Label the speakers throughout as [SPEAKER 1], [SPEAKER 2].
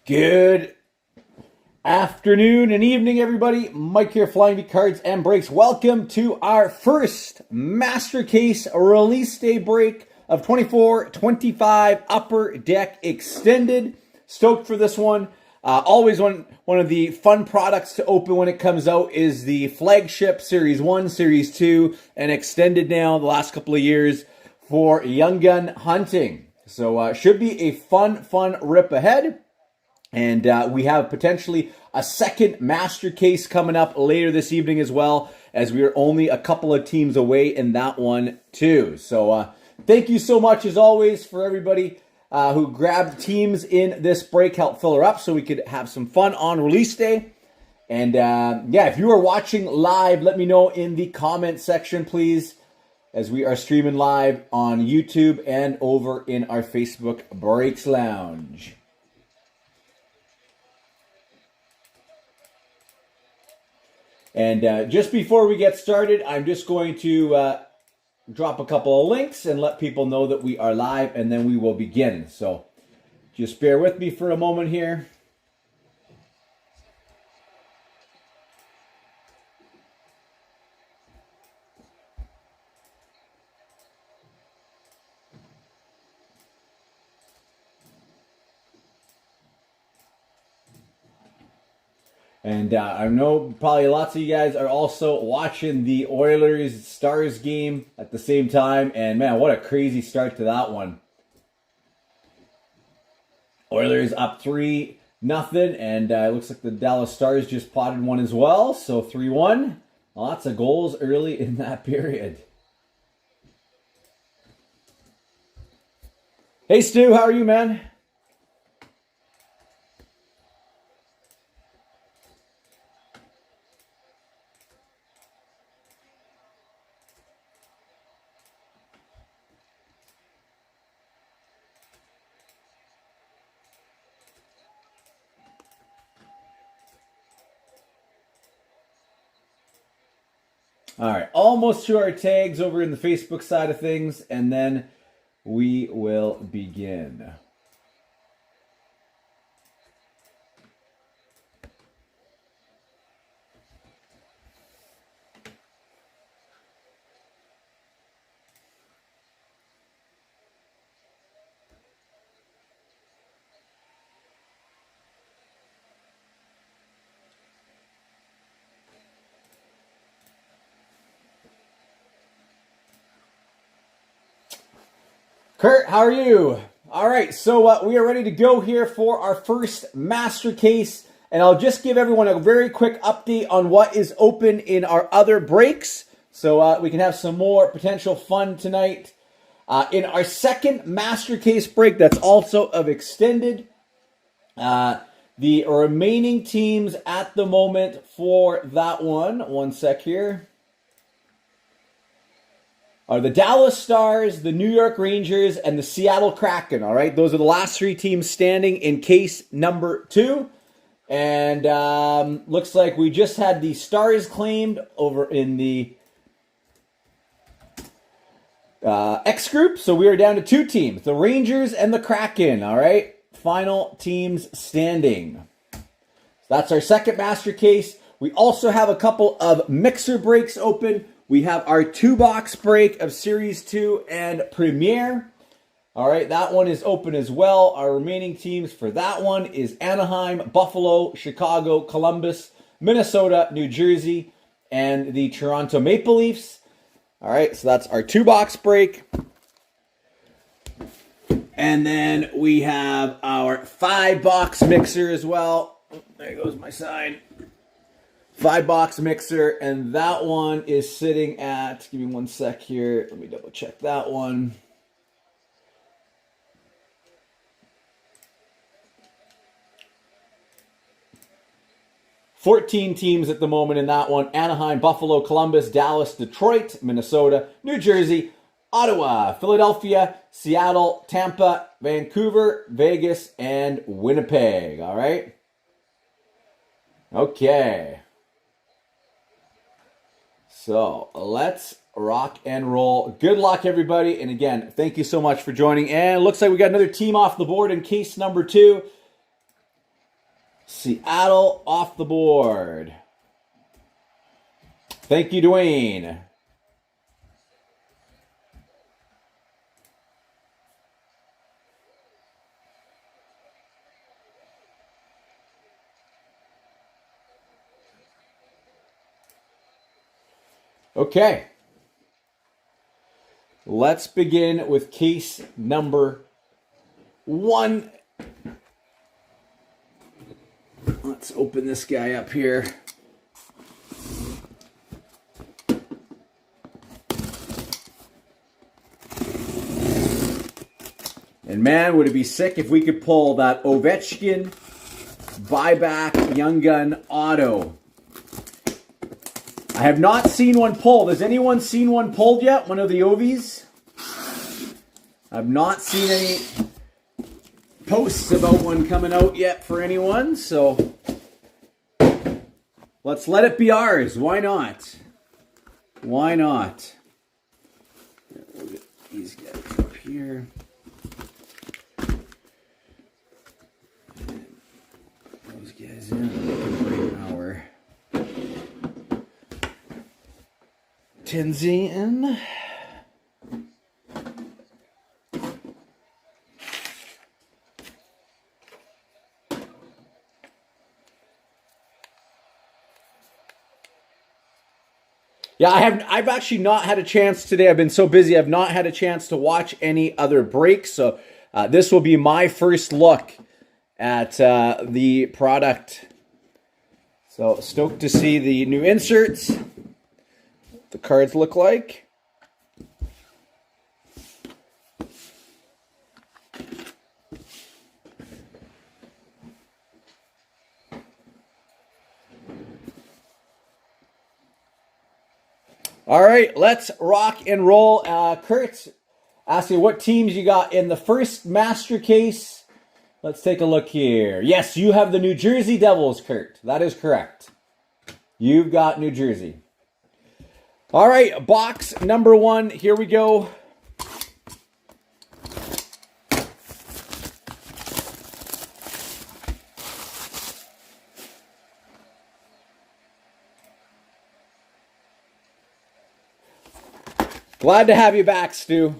[SPEAKER 1] Good afternoon and evening, everybody. Mike here, Flying V Cards and Breaks. Welcome to our first Master Case release day break of 24-25 Upper Deck Extended. Stoked for this one. Always one of the fun products to open when it comes out is the flagship Series 1, Series 2, and extended now the last couple of years for Young Gun hunting. So should be a fun rip ahead. And we have potentially a second master case coming up later this evening as well, as we are only a couple of teams away in that one too. So thank you so much as always for everybody who grabbed teams in this break, help fill her up so we could have some fun on release day. And yeah, if you are watching live, let me know in the comment section, please, as we are streaming live on YouTube and over in our Facebook Breaks Lounge. And just before we get started, I'm just going to drop a couple of links and let people know that we are live, and then we will begin. So just bear with me for a moment here. And I know probably lots of you guys are also watching the Oilers-Stars game at the same time. And man, what a crazy start to that one. Oilers up 3-0. And it looks like the Dallas Stars just potted one as well. So 3-1. Lots of goals early in that period. Hey, Stu, how are you, man? All right, almost to our tags over in the Facebook side of things, and then we will begin. Kurt, how are you? All right, so we are ready to go here for our first master case, and I'll just give everyone a very quick update on what is open in our other breaks, so we can have some more potential fun tonight. In our second master case break, that's also of extended, the remaining teams at the moment for that one sec here, are the Dallas Stars, the New York Rangers, and the Seattle Kraken, all right? Those are the last three teams standing in case number 2. And looks like we just had the Stars claimed over in the X group. So we are down to 2 teams, the Rangers and the Kraken, all right? Final teams standing. So that's our second master case. We also have a couple of mixer breaks open. We have our 2-box break of Series 2 and Premier. All right, that one is open as well. Our remaining teams for that one is Anaheim, Buffalo, Chicago, Columbus, Minnesota, New Jersey, and the Toronto Maple Leafs. All right, so that's our 2-box break. And then we have our 5-box mixer as well. Oh, there goes my sign. 5-box mixer, and that one is sitting at, give me one sec here, let me double check that one. $14 teams at the moment in that one. Anaheim, Buffalo, Columbus, Dallas, Detroit, Minnesota, New Jersey, Ottawa, Philadelphia, Seattle, Tampa, Vancouver, Vegas, and Winnipeg. All right? Okay. So let's rock and roll. Good luck, everybody. And again, thank you so much for joining. And it looks like we got another team off the board in case number 2. Seattle off the board. Thank you, Dwayne. Okay. Let's begin with case number 1. Let's open this guy up here. And man, would it be sick if we could pull that Ovechkin buyback Young Gun auto. I have not seen one pulled. Has anyone seen one pulled yet? One of the Ovies? I've not seen any posts about one coming out yet for anyone, so let's let it be ours. Why not? Why not? We'll get these guys up here. Those guys in. Our Tinsy in. Yeah, I've actually not had a chance today. I've been so busy. I've not had a chance to watch any other breaks. So this will be my first look at the product. So stoked to see the new inserts. What the cards look like. All right, let's rock and roll. Kurt, asking what teams you got in the first master case. Let's take a look here. Yes, you have the New Jersey Devils, Kurt. That is correct. You've got New Jersey. All right, box number 1. Here we go. Glad to have you back, Stu.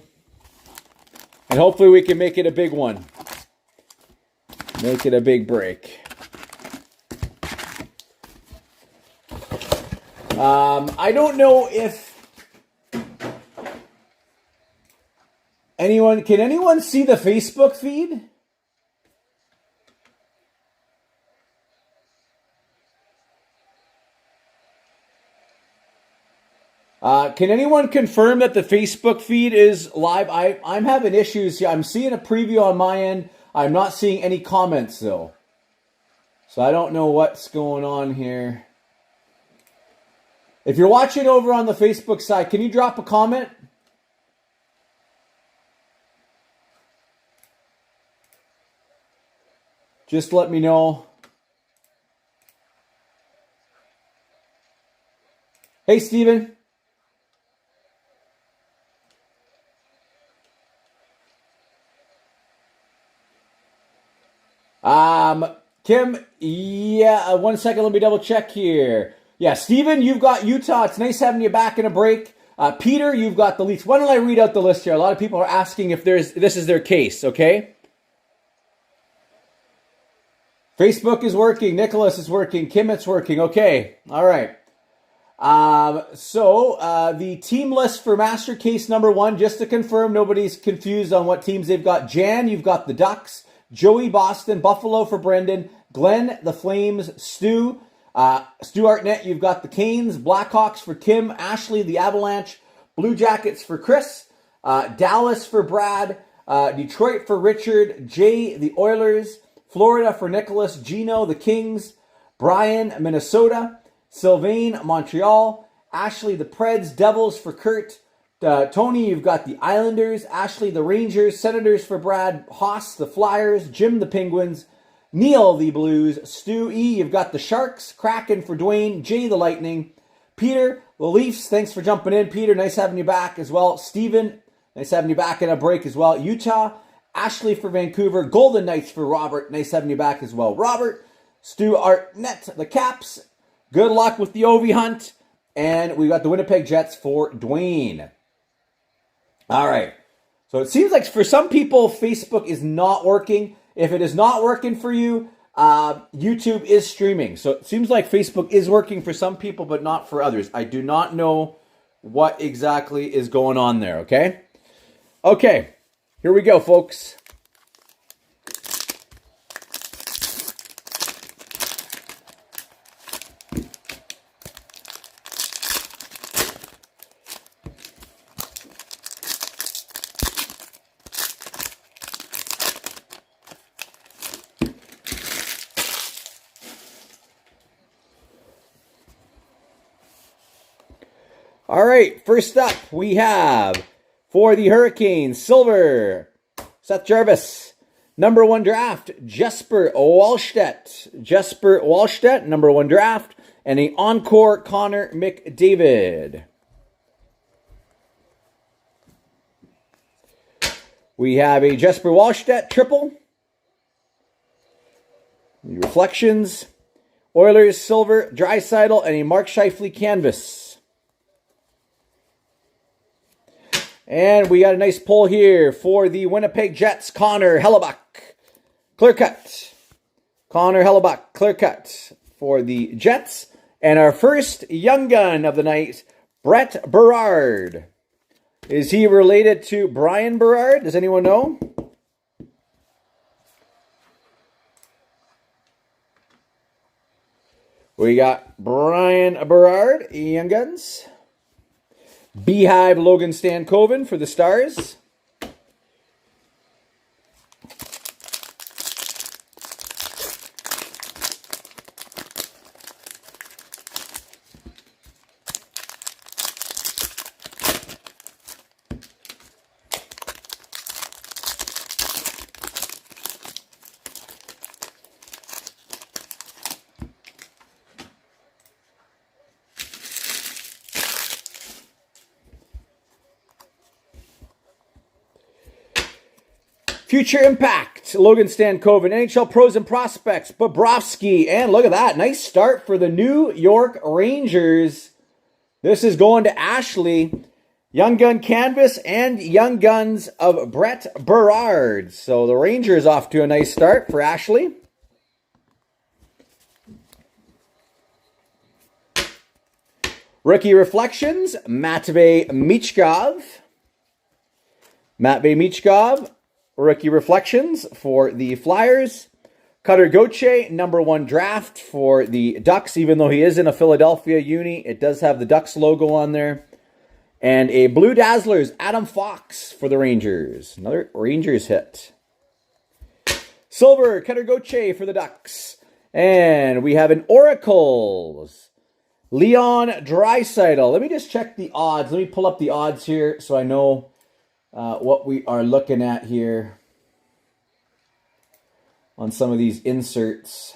[SPEAKER 1] And hopefully we can make it a big one. Make it a big break. I don't know if can anyone see the Facebook feed? Can anyone confirm that the Facebook feed is live? I'm having issues here. I'm seeing a preview on my end. I'm not seeing any comments, though. So I don't know what's going on here. If you're watching over on the Facebook side, can you drop a comment? Just let me know. Hey, Steven. Kim, yeah, 1 second, let me double check here. Yeah, Steven, you've got Utah. It's nice having you back in a break. Peter, you've got the Leafs. Why don't I read out the list here? A lot of people are asking if this is their case, okay? Facebook is working. Nicholas is working. Kim, it's working. Okay, all right. So the team list for master case number 1, just to confirm nobody's confused on what teams they've got. Jan, you've got the Ducks. Joey, Boston. Buffalo for Brendan. Glenn, the Flames. Stu Artnett, you've got the Canes. Blackhawks for Kim. Ashley, the Avalanche. Blue Jackets for Chris. Dallas for Brad. Detroit for Richard. Jay, the Oilers. Florida for Nicholas. Gino, the Kings. Brian, Minnesota. Sylvain, Montreal. Ashley, the Preds. Devils for Kurt. Tony, you've got the Islanders. Ashley, the Rangers. Senators for Brad. Haas, the Flyers. Jim, the Penguins. Neil, the Blues. Stu E, you've got the Sharks. Kraken for Dwayne. Jay, the Lightning. Peter, the Leafs. Thanks for jumping in, Peter. Nice having you back as well. Steven, nice having you back in a break as well. Utah. Ashley for Vancouver. Golden Knights for Robert. Nice having you back as well. Robert, Stu Arnett, the Caps. Good luck with the Ovi hunt. And we got the Winnipeg Jets for Dwayne. All right. So it seems like for some people, Facebook is not working. If it is not working for you, YouTube is streaming. So it seems like Facebook is working for some people, but not for others. I do not know what exactly is going on there, okay? Okay, here we go, folks. All right, first up we have for the Hurricanes, silver, Seth Jarvis. Number 1 draft, Jesper Wallstedt. Jesper Wallstedt, number 1 draft. And an encore, Connor McDavid. We have a Jesper Wallstedt triple. The reflections, Oilers, silver, Draisaitl, and a Mark Scheifele canvas. And we got a nice pull here for the Winnipeg Jets, Connor Hellebuyck. Clear cut. Connor Hellebuyck, clear cut for the Jets. And our first young gun of the night, Brett Berard. Is he related to Brian Berard? Does anyone know? We got Brian Berard, young guns. Beehive Logan Stankoven for the Stars. Future Impact, Logan Stankoven, NHL Pros and Prospects, Bobrovsky, and look at that, nice start for the New York Rangers. This is going to Ashley. Young Gun Canvas and Young Guns of Brett Berard. So the Rangers off to a nice start for Ashley. Rookie Reflections, Matvei Michkov. Matvei Michkov. Rookie Reflections for the Flyers. Cutter Gauthier, number 1 draft for the Ducks. Even though he is in a Philadelphia uni, it does have the Ducks logo on there. And a Blue Dazzlers, Adam Fox for the Rangers. Another Rangers hit. Silver, Cutter Gauthier for the Ducks. And we have an Oracles, Leon Draisaitl. Let me just check the odds. Let me pull up the odds here so I know what we are looking at here on some of these inserts.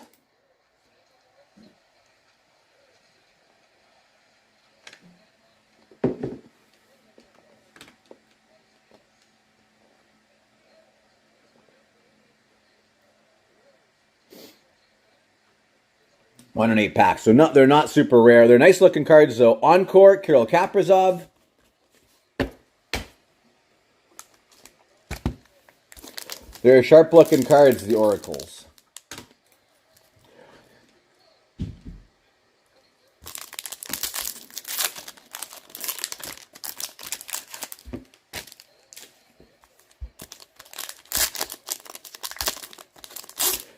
[SPEAKER 1] One and 8 packs. So they're not super rare. They're nice looking cards though. Encore, Kirill Kaprizov. They're sharp-looking cards, the Oracles.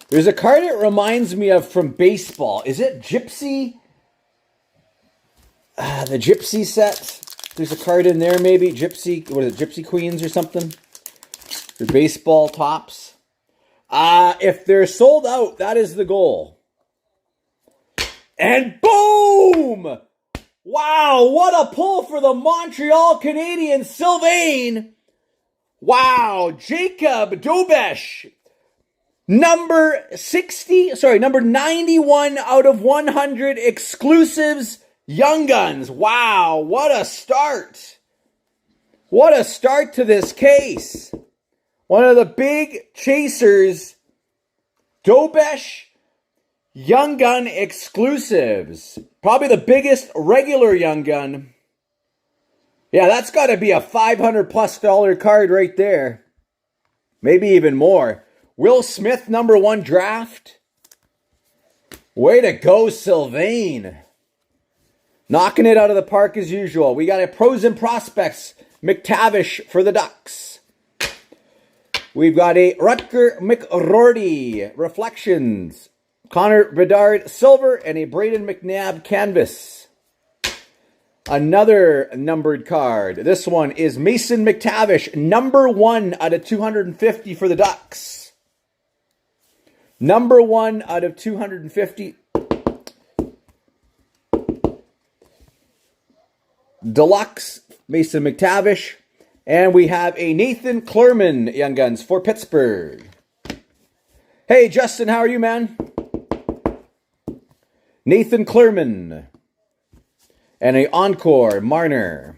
[SPEAKER 1] There's a card it reminds me of from baseball. Is it Gypsy? The Gypsy set? There's a card in there maybe. Gypsy, what is it, Gypsy Queens or something? Your baseball tops. If they're sold out, that is the goal. And boom! Wow, what a pull for the Montreal Canadiens, Sylvain. Wow, Jacob Dobesh. Number 91 out of 100 exclusives, Young Guns. Wow, what a start. What a start to this case. One of the big chasers, Dobesh, Young Gun exclusives. Probably the biggest regular Young Gun. Yeah, that's got to be a $500+ card right there. Maybe even more. Will Smith #1 draft. Way to go, Sylvain. Knocking it out of the park as usual. We got a Pros and Prospects McTavish for the Ducks. We've got a Rutger McRorty Reflections. Connor Bedard Silver and a Braden McNabb Canvas. Another numbered card. This one is Mason McTavish, #1 out of 250 for the Ducks. #1 out of 250. Deluxe Mason McTavish. And we have a Nathan Clerman Young Guns for Pittsburgh. Hey, Justin, how are you, man? Nathan Clerman. And a Encore Marner.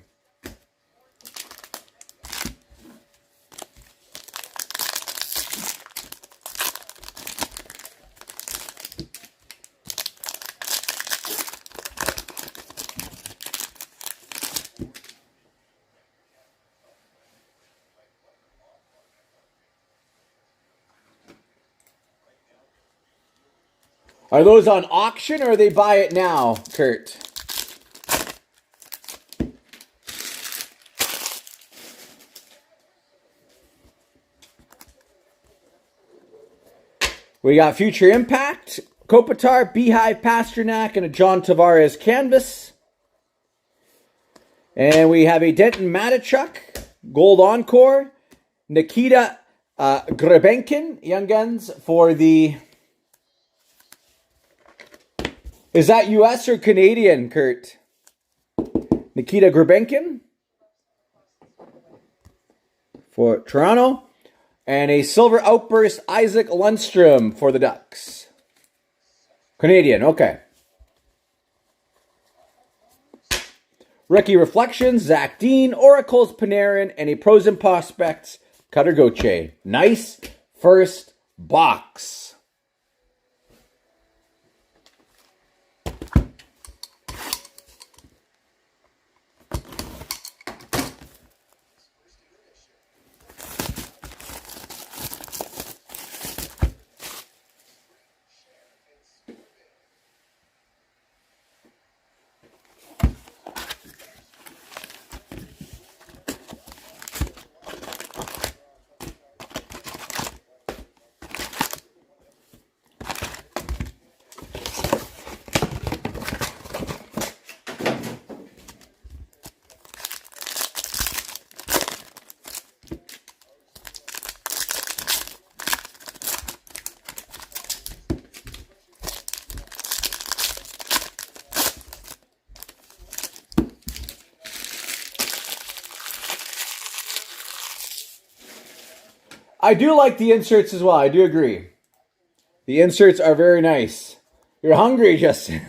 [SPEAKER 1] Are those on auction or they buy it now, Kurt? We got Future Impact, Kopitar, Beehive, Pasternak, and a John Tavares canvas. And we have a Denton Matachuk, Gold Encore, Nikita Grebenkin, Young Guns for the... Is that US or Canadian, Kurt? Nikita Grebenkin for Toronto. And a Silver Outburst Isaac Lundstrom for the Ducks. Canadian, okay. Rookie Reflections, Zach Dean, Oracles Panarin, and a Pros and Prospects Cutter Gauthier. Nice first box. I do like the inserts as well. I do agree. The inserts are very nice. You're hungry, Justin.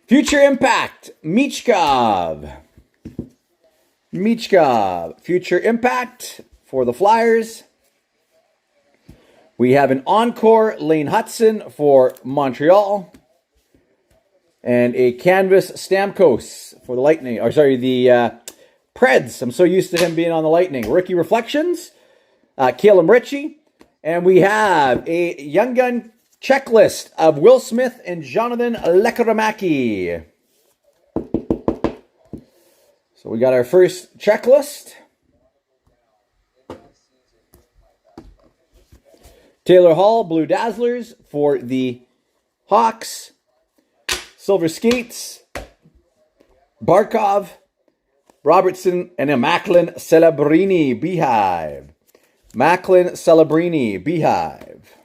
[SPEAKER 1] Future Impact, Michkov. Future Impact for the Flyers. We have an Encore, Lane Hudson for Montreal. And a Canvas Stamkos for the Lightning. Or sorry, the Preds. I'm so used to him being on the Lightning. Rookie Reflections, Caleb Ritchie. And we have a Young Gun checklist of Will Smith and Jonathan Lekkerimäki. So we got our first checklist. Taylor Hall, Blue Dazzlers for the Hawks. Silver Skates, Barkov, Robertson, and a Macklin Celebrini Beehive. Macklin Celebrini Beehive.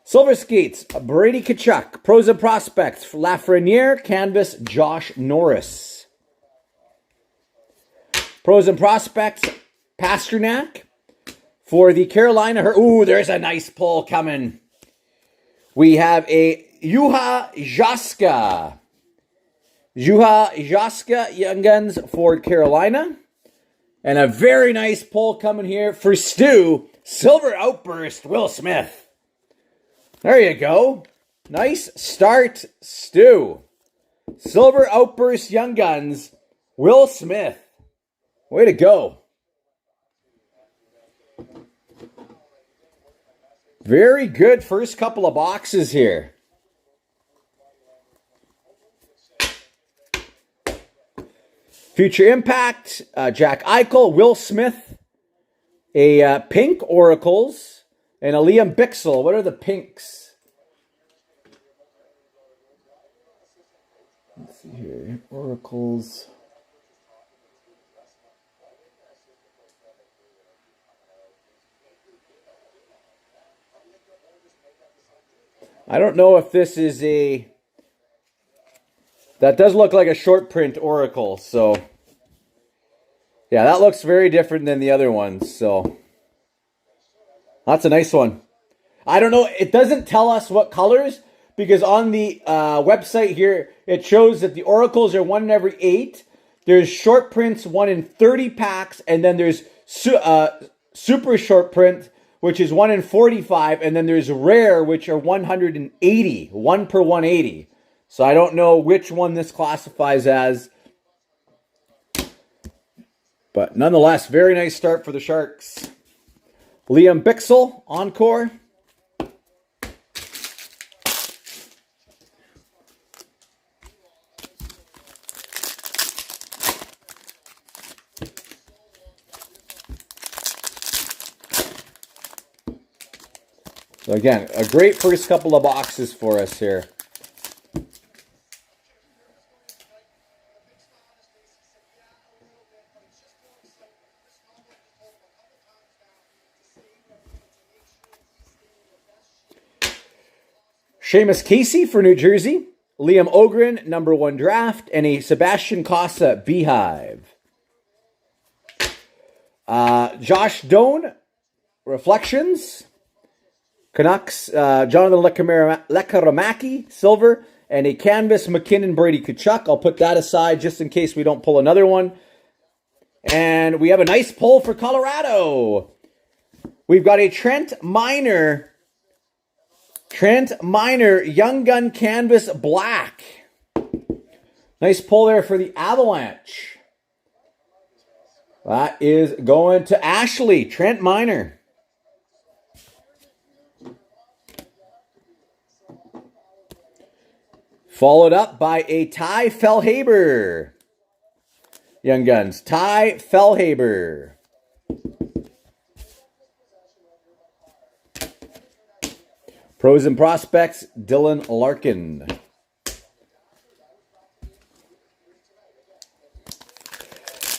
[SPEAKER 1] Silver Skates, Brady Tkachuk. Pros and Prospects, Lafreniere, canvas, Josh Norris. Pros and Prospects, Pasternak. For the Carolina, ooh, there's a nice pull coming. We have a Juha Jaska. Juha Jaska, Young Guns for Carolina. And a very nice pull coming here for Stu. Silver Outburst, Will Smith. There you go. Nice start, Stu. Silver Outburst, Young Guns, Will Smith. Way to go. Very good first couple of boxes here. Future Impact, Jack Eichel, Will Smith, a pink Oracles, and a Liam Bixel. What are the pinks? Let's see here. Oracles. I don't know if this is a... That does look like a short print Oracle, so... Yeah, that looks very different than the other ones, so... That's a nice one. I don't know, it doesn't tell us what colors, because on the website here, it shows that the Oracles are 1 in every 8. There's short prints 1 in 30 packs, and then there's super short print, which is 1 in 45, and then there's rare, which are 180, 1 per 180. So I don't know which one this classifies as. But nonetheless, very nice start for the Sharks. Liam Bixel, Encore. So again, a great first couple of boxes for us here. Seamus Casey for New Jersey. Liam Ogren, number 1 draft. And a Sebastian Cossa Beehive. Josh Doan, Reflections. Canucks, Jonathan Lekaramaki, silver. And a canvas McKinnon Brady Tkachuk. I'll put that aside just in case we don't pull another one. And we have a nice pull for Colorado. We've got a Trent Miner, Young Gun Canvas Black. Nice pull there for the Avalanche. That is going to Ashley, Trent Miner. Followed up by a Ty Fellhaber. Young Guns, Ty Fellhaber. Pros and Prospects, Dylan Larkin.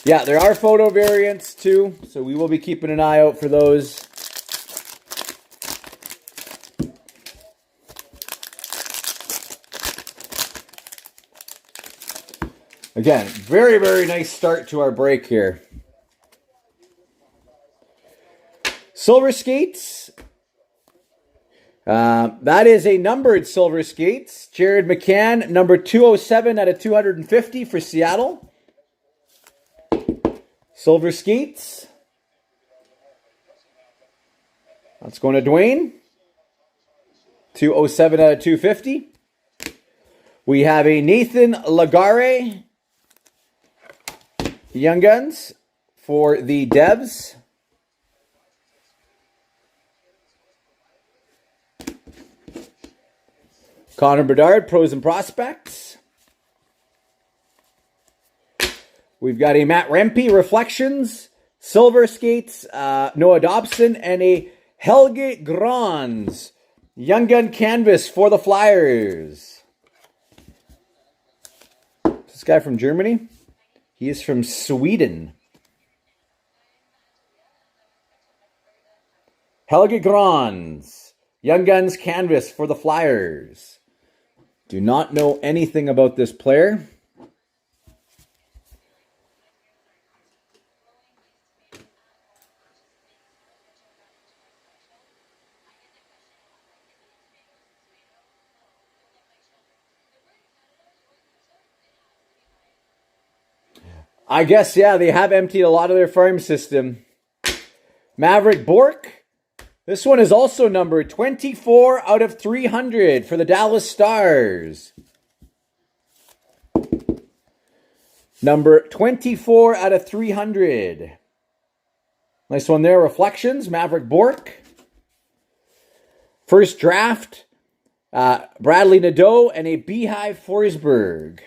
[SPEAKER 1] Yeah, there are photo variants too, so we will be keeping an eye out for those. Again, very, very nice start to our break here. Silver Skates. That is a numbered Silver Skates. Jared McCann, number 207 out of 250 for Seattle. Silver Skates. That's going to Dwayne. 207 out of 250. We have a Nathan Legare, Young Guns for the Devs. Connor Bedard, Pros and Prospects. We've got a Matt Rempe, Reflections. Silver Skates, Noah Dobson. And a Helge Grans, Young Gun Canvas for the Flyers. This guy from Germany? He is from Sweden. Helge Grans. Young Guns canvas for the Flyers. Do not know anything about this player. I guess, yeah, they have emptied a lot of their farm system. Maverick Bourque. This one is also numbered 24 out of 300 for the Dallas Stars. Number 24 out of 300. Nice one there. Reflections, Maverick Bourque. First draft, Bradley Nadeau and a Beehive Forsberg.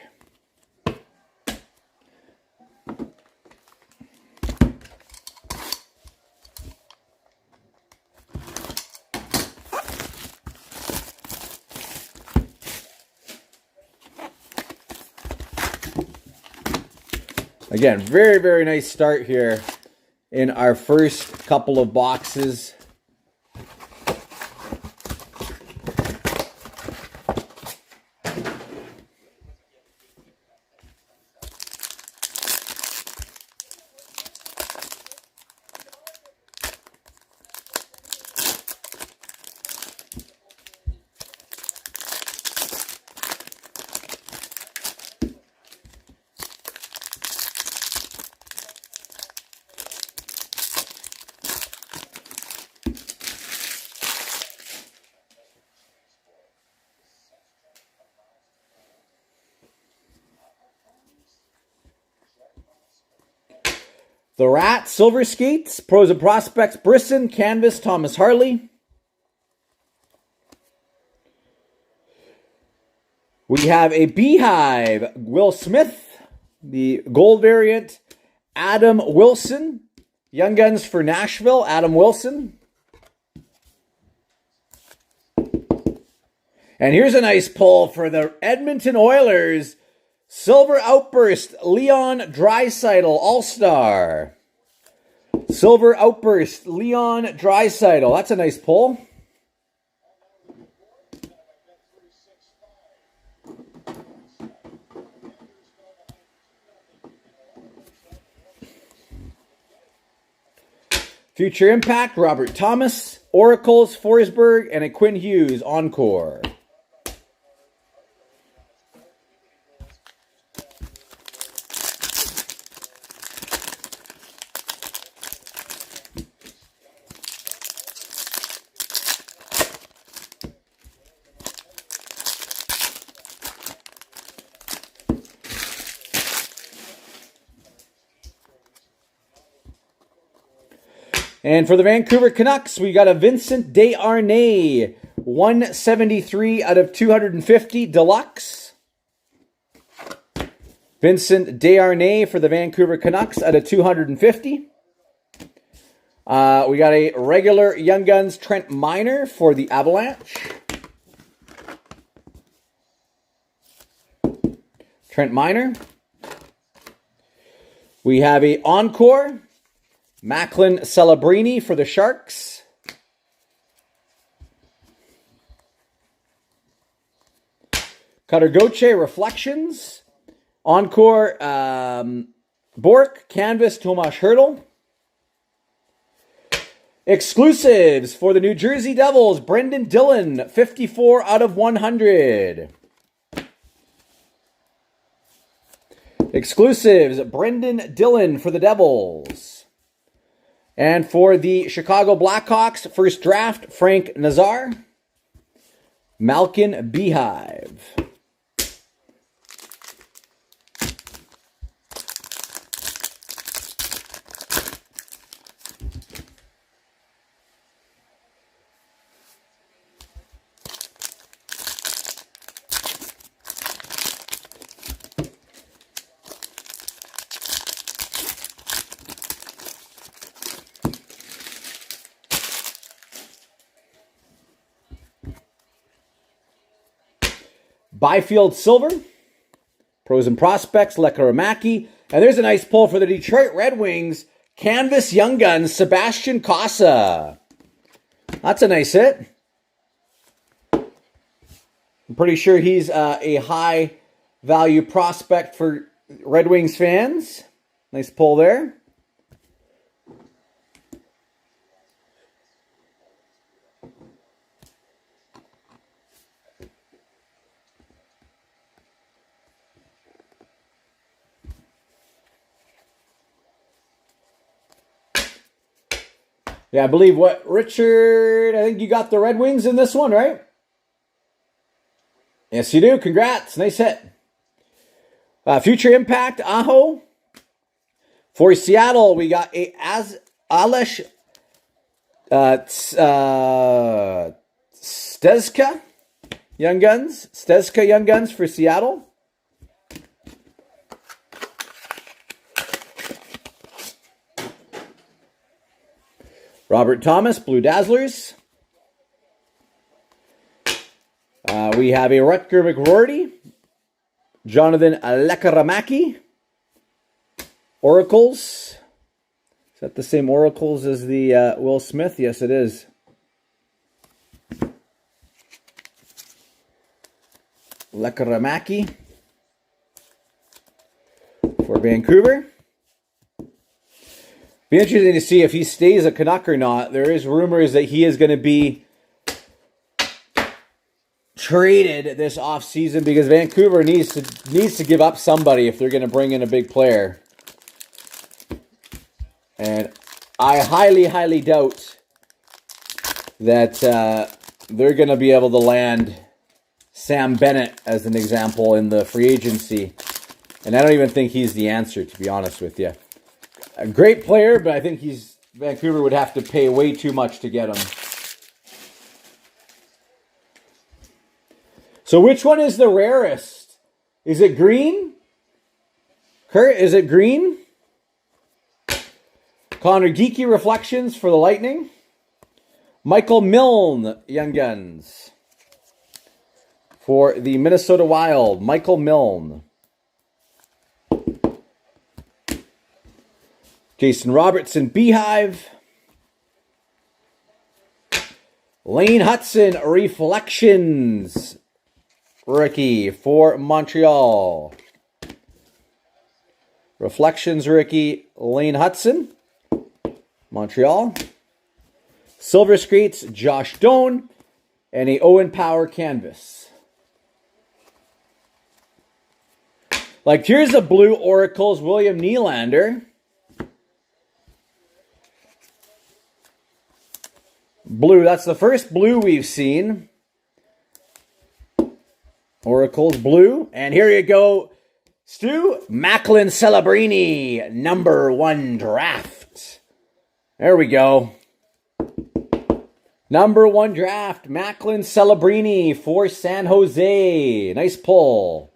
[SPEAKER 1] Again, very, very nice start here in our first couple of boxes. The Rat, Silver Skates, Pros and Prospects, Brisson, Canvas, Thomas Harley. We have a Beehive, Will Smith, the gold variant, Adam Wilson, Young Guns for Nashville, Adam Wilson. And here's a nice pull for the Edmonton Oilers, Silver Outburst, Leon Draisaitl, All-Star. Silver Outburst, Leon Draisaitl. That's a nice pull. Future Impact, Robert Thomas, Oracles, Forsberg, and a Quinn Hughes Encore. And for the Vancouver Canucks, we got a Vincent Desharnais, 173 out of 250 Deluxe. Vincent Desharnais for the Vancouver Canucks out of 250. We got a regular Young Guns Trent Miner for the Avalanche. Trent Miner. We have a Encore. Macklin Celebrini for the Sharks. Cutter Gauthier Reflections. Encore Bourque, Canvas, Tomas Hertl. Exclusives for the New Jersey Devils, Brendan Dillon, 54 out of 100. Exclusives, Brendan Dillon for the Devils. And for the Chicago Blackhawks, first draft, Frank Nazar, Malkin Beehive. Byfield Silver, Pros and Prospects, Lekaramaki. And there's a nice pull for the Detroit Red Wings, Canvas Young Guns, Sebastian Cossa. That's a nice hit. I'm pretty sure he's a high value prospect for Red Wings fans. Nice pull there. Yeah, I believe what, Richard, I think you got the Red Wings in this one, right? Yes, you do. Congrats. Nice hit. Future Impact, Aho. For Seattle, we got a Alesh Stezka Young Guns. Stezka Young Guns for Seattle. Robert Thomas, Blue Dazzlers. We have a Rutger McRory. Jonathan Lekaramaki. Oracles. Is that the same Oracles as the Will Smith? Yes, it is. Lekaramaki for Vancouver. Be interesting to see if he stays a Canuck or not. There is rumors that he is going to be traded this offseason because Vancouver needs to give up somebody if they're going to bring in a big player. And I highly, highly doubt that they're going to be able to land Sam Bennett as an example in the free agency. And I don't even think he's the answer, to be honest with you. A great player, but I think Vancouver would have to pay way too much to get him. So which one is the rarest? Is it green? Kurt, is it green? Connor Geeky Reflections for the Lightning. Michael Milne, Young Guns. For the Minnesota Wild, Michael Milne. Jason Robertson, Beehive. Lane Hudson, Reflections. Rookie for Montreal. Reflections rookie, Lane Hudson. Montreal. Silver Skates, Josh Doan. And a Owen Power canvas. Like, here's a blue Oracles, William Nylander. Blue, that's the first blue we've seen. Oracles blue. And here you go, Stu. Macklin Celebrini, number 1 draft. There we go. Number 1 draft, Macklin Celebrini for San Jose. Nice pull.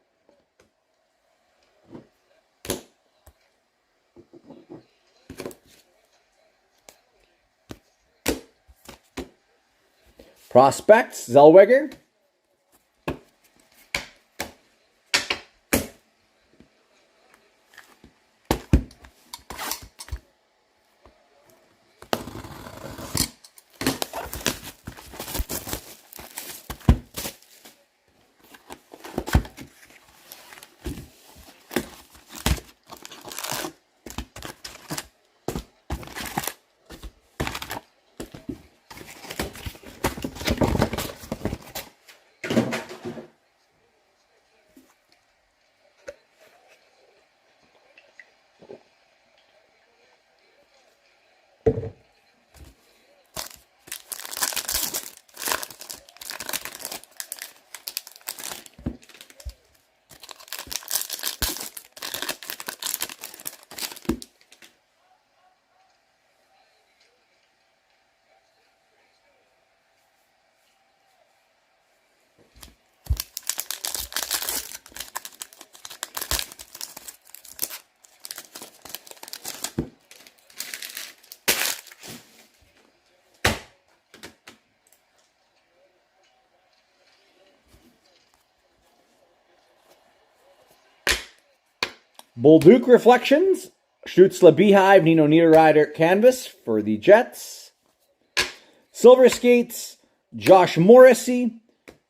[SPEAKER 1] Prospects, Zellweger. Bolduc Reflections, Stützle Beehive, Nino Niederreiter canvas for the Jets. Silver Skates, Josh Morrissey,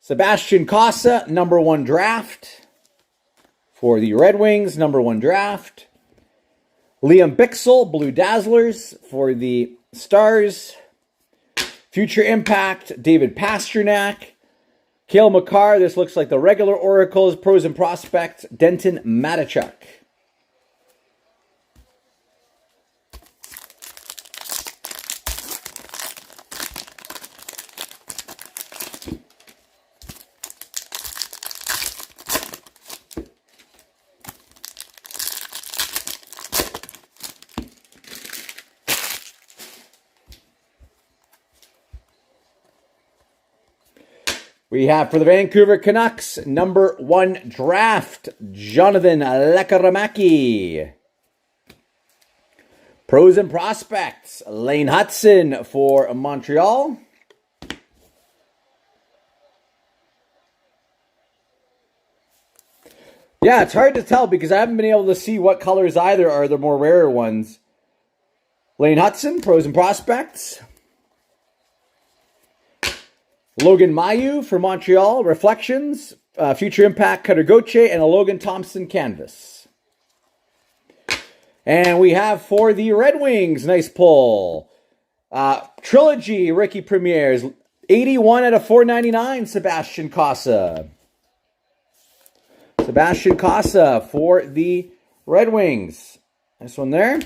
[SPEAKER 1] Sebastian Casa, number 1 draft for the Red Wings, number 1 draft. Liam Bichsel, Blue Dazzlers for the Stars. Future Impact, David Pastrnak. Cale Makar, this looks like the regular Oracles, Pros and Prospects, Denton Mateychuk. We have for the Vancouver Canucks, number 1 draft, Jonathan Lekkerimäki. Pros and Prospects, Lane Hutson for Montreal. Yeah, it's hard to tell because I haven't been able to see what colors either are the more rare ones. Lane Hutson, Pros and Prospects. Logan Mailloux for Montreal, Reflections, Future Impact, Cutter Gauthier, and a Logan Thompson canvas. And we have for the Red Wings, nice pull. Trilogy, Ricky Premiers, 81 out of 499, Sebastian Casa. Sebastian Casa for the Red Wings. Nice one there.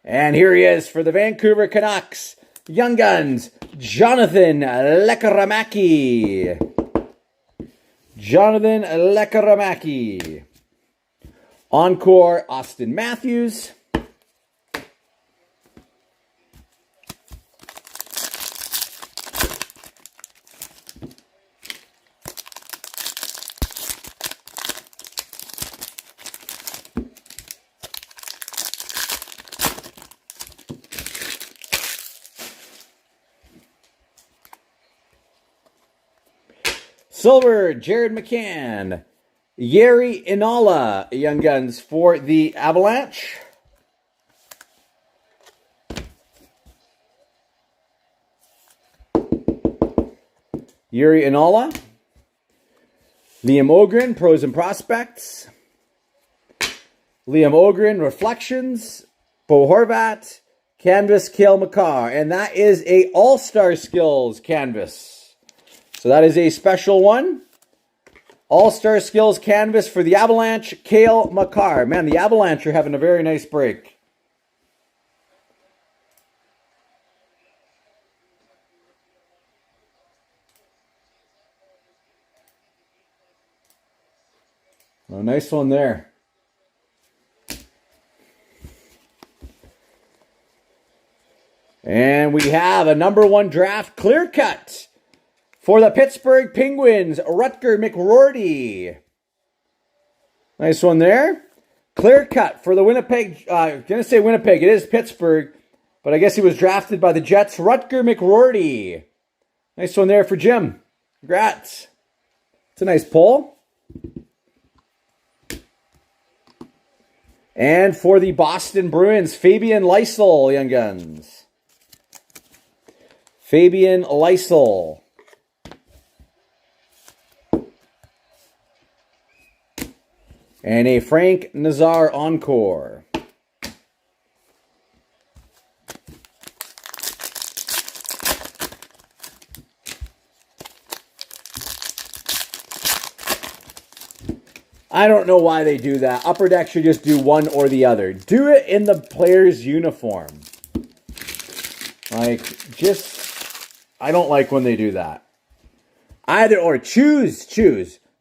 [SPEAKER 1] And here he is for the Vancouver Canucks. Young Guns, Jonathan Lekkerimäki. Jonathan Lekkerimäki. Encore, Auston Matthews. Silver, Jared McCann. Jere Inola, Young Guns for the Avalanche. Jere Inola. Liam Ogren, Pros and Prospects. Liam Ogren, Reflections. Bo Horvat, Canvas, Cale Makar. And that is a All-Star Skills canvas. So that is a special one. All-Star Skills canvas for the Avalanche, Cale Makar. Man, the Avalanche are having a very nice break. Oh, nice one there. And we have a number 1 draft clear cut. For the Pittsburgh Penguins, Rutger McRoarty. Nice one there. Clear cut for the Winnipeg. I'm going to say Winnipeg. It is Pittsburgh. But I guess he was drafted by the Jets. Rutger McRoarty. Nice one there for Jim. Congrats. It's a nice pull. And for the Boston Bruins, Fabian Lysell, Young Guns. Fabian Lysell. And a Frank Nazar Encore. I don't know why they do that. Upper Deck should just do one or the other. Do it in the player's uniform. I don't like when they do that. Either or. Choose.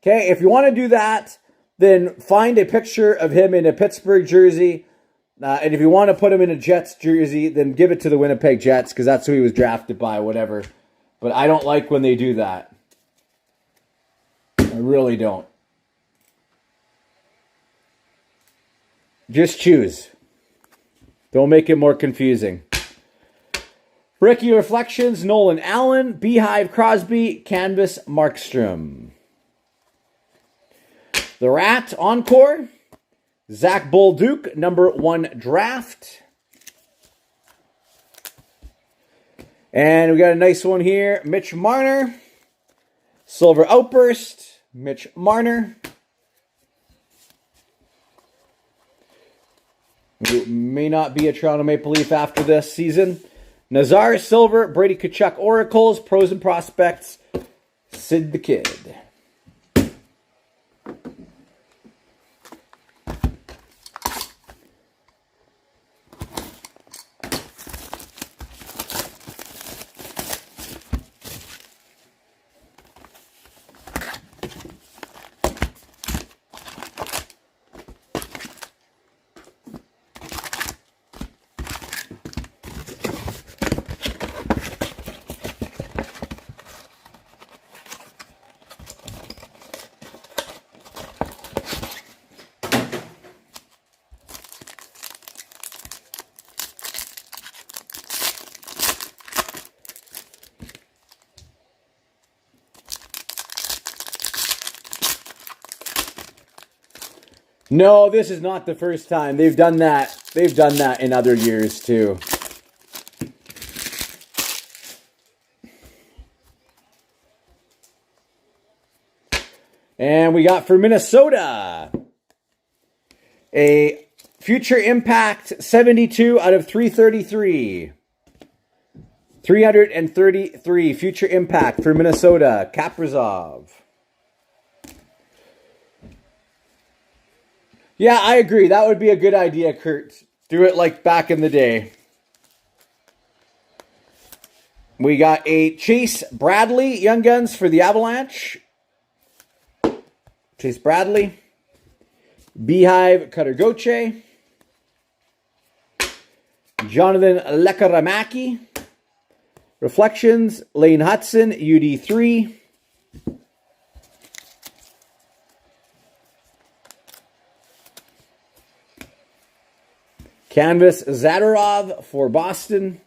[SPEAKER 1] Okay, if you want to do that, then find a picture of him in a Pittsburgh jersey. And if you want to put him in a Jets jersey, then give it to the Winnipeg Jets because that's who he was drafted by, whatever. But I don't like when they do that. I really don't. Just choose. Don't make it more confusing. Ricky Reflections, Nolan Allen, Beehive Crosby, Canvas Markstrom. The Rat Encore, Zach Bolduc, number 1 draft. And we got a nice one here, Mitch Marner, Silver Outburst, Mitch Marner. Who may not be a Toronto Maple Leaf after this season. Nazar Silver, Brady Tkachuk Oracles, Pros and Prospects, Sid the Kid. No, this is not the first time. They've done that. They've done that in other years too. And we got for Minnesota a Future Impact 72 out of 333. 333 Future Impact for Minnesota, Kaprizov. Yeah, I agree. That would be a good idea, Kurt. Do it like back in the day. We got a Chase Bradley Young Guns for the Avalanche. Chase Bradley. Beehive Cutter Goche. Jonathan Lekaramaki. Reflections, Lane Hudson, UD3. Canvas Zadorov for Boston.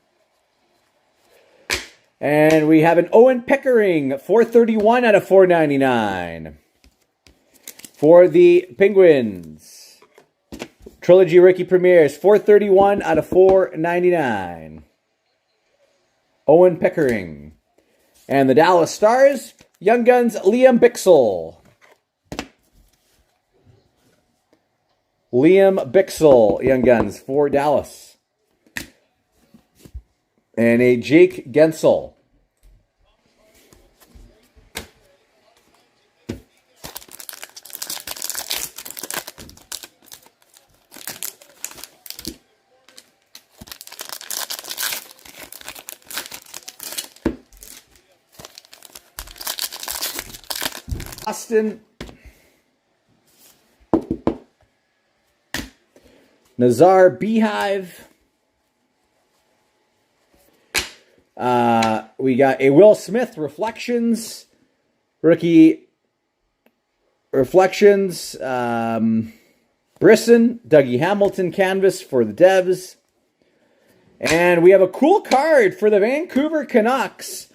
[SPEAKER 1] And we have an Owen Pickering, 431 out of 499. For the Penguins. Trilogy Rookie Premieres, 431 out of 499. Owen Pickering. And the Dallas Stars, Young Guns, Liam Bichsel. Liam Bichsel, Young Guns, for Dallas. And a Jake Gensel. Austin. Nazar Beehive. We got a Will Smith Reflections. Rookie Reflections. Brisson. Dougie Hamilton Canvas for the Devs. And we have a cool card for the Vancouver Canucks.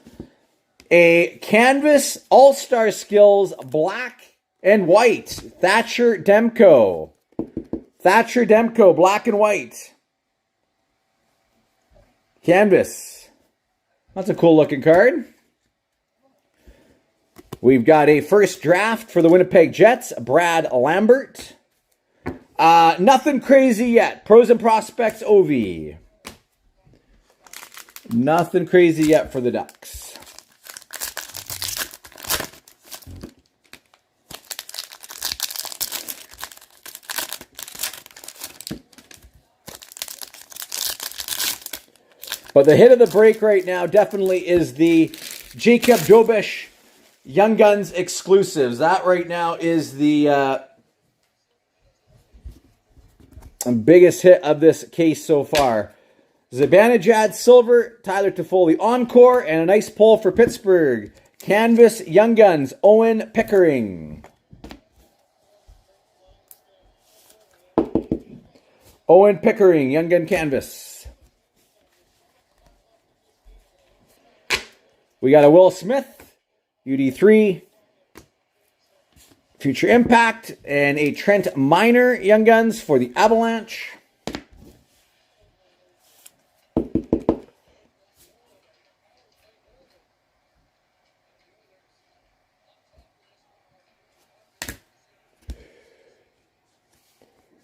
[SPEAKER 1] A Canvas All-Star Skills Black and White. Thatcher Demko. Thatcher Demko, black and white. Canvas. That's a cool looking card. We've got a first draft for the Winnipeg Jets, Brad Lambert. Nothing crazy yet. Pros and Prospects, Ovi. Nothing crazy yet for the Ducks. But the hit of the break right now definitely is the Jacob Dobish Young Guns exclusives. That right now is the biggest hit of this case so far. Zibanejad Silver, Tyler Toffoli Encore, and a nice pull for Pittsburgh. Canvas Young Guns, Owen Pickering. Owen Pickering, Young Gun Canvas. We got a Will Smith, UD3, Future Impact, and a Trent Miner Young Guns for the Avalanche.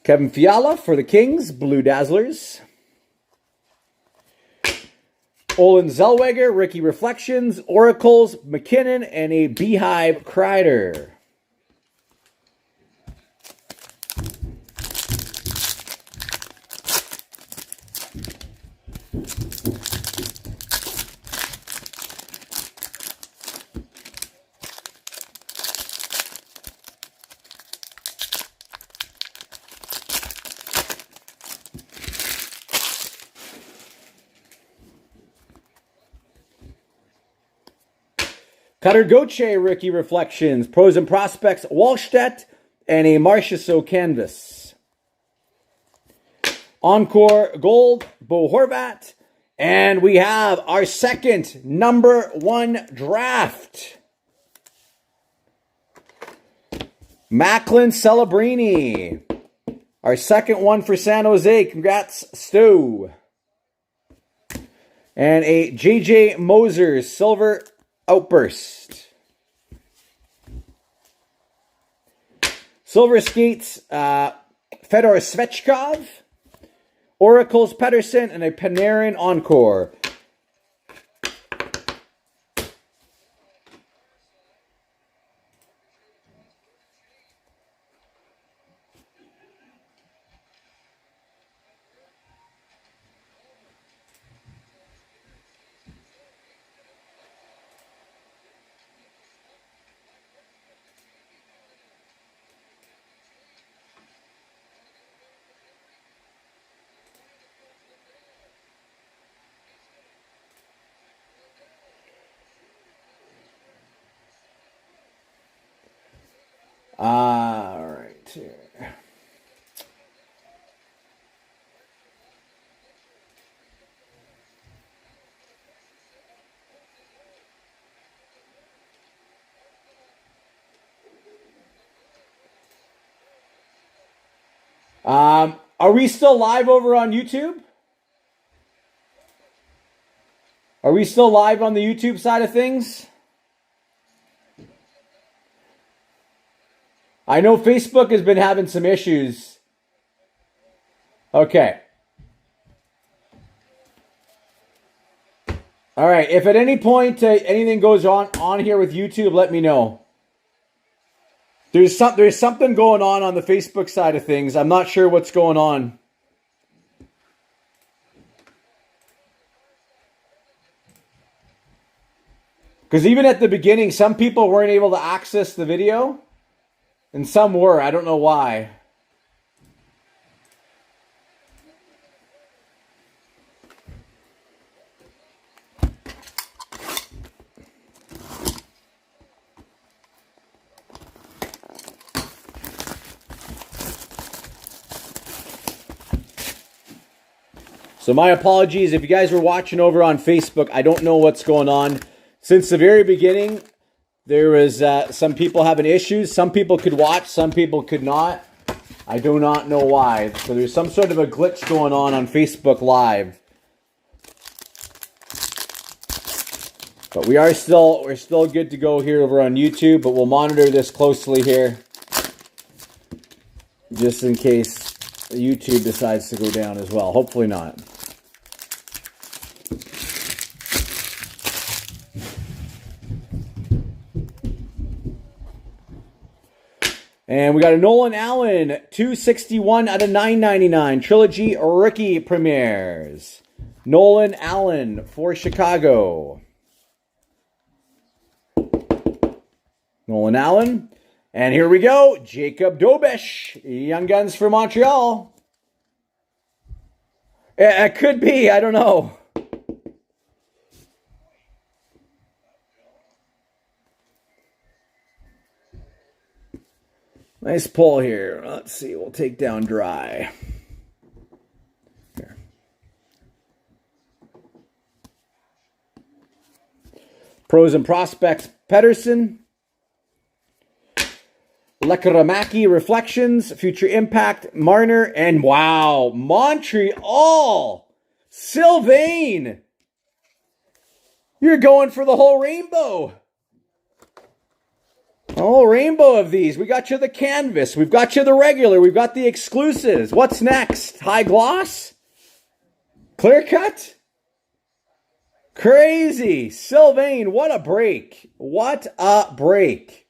[SPEAKER 1] Kevin Fiala for the Kings, Blue Dazzlers. Olin Zellweger, Ricky Reflections, Oracles, McKinnon, and a Beehive Kreider. Cutter Gauthier, Ricky Reflections, Pros and Prospects, Wallstedt, and a Marchessault canvas. Encore Gold, Bo Horvat, and we have our second number 1 draft. Macklin Celebrini, our second one for San Jose. Congrats, Stu. And a J.J. Moser Silver Outburst. Silver Skates, Fedor Svechkov, Oracles Pedersen, and a Panarin Encore. All right, here. Are we still live over on YouTube? Are we still live on the YouTube side of things? I know Facebook has been having some issues. Okay. All right. If at any point anything goes on here with YouTube, let me know. There's something going on the Facebook side of things. I'm not sure what's going on. Because even at the beginning, some people weren't able to access the video. And some were. I don't know why. So my apologies if you guys were watching over on Facebook. I don't know what's going on. Since the very beginning, there was some people having issues. Some people could watch, some people could not. I do not know why. So there's some sort of a glitch going on Facebook Live. But we're still good to go here over on YouTube, but we'll monitor this closely here. Just in case YouTube decides to go down as well. Hopefully not. And we got a Nolan Allen, 261 out of 999. Trilogy Rookie Premieres. Nolan Allen for Chicago. Nolan Allen. And here we go. Jacob Dobesh, Young Guns for Montreal. It could be. I don't know. Nice pull here. Let's see. We'll take down dry. Here. Pros and Prospects Pedersen. Lekaramaki Reflections. Future Impact Marner. And wow. Montreal. Sylvain. You're going for the whole rainbow. Oh, rainbow of these. We got you the canvas. We've got you the regular. We've got the exclusives. What's next? High gloss? Clear cut? Crazy. Sylvain, what a break. What a break.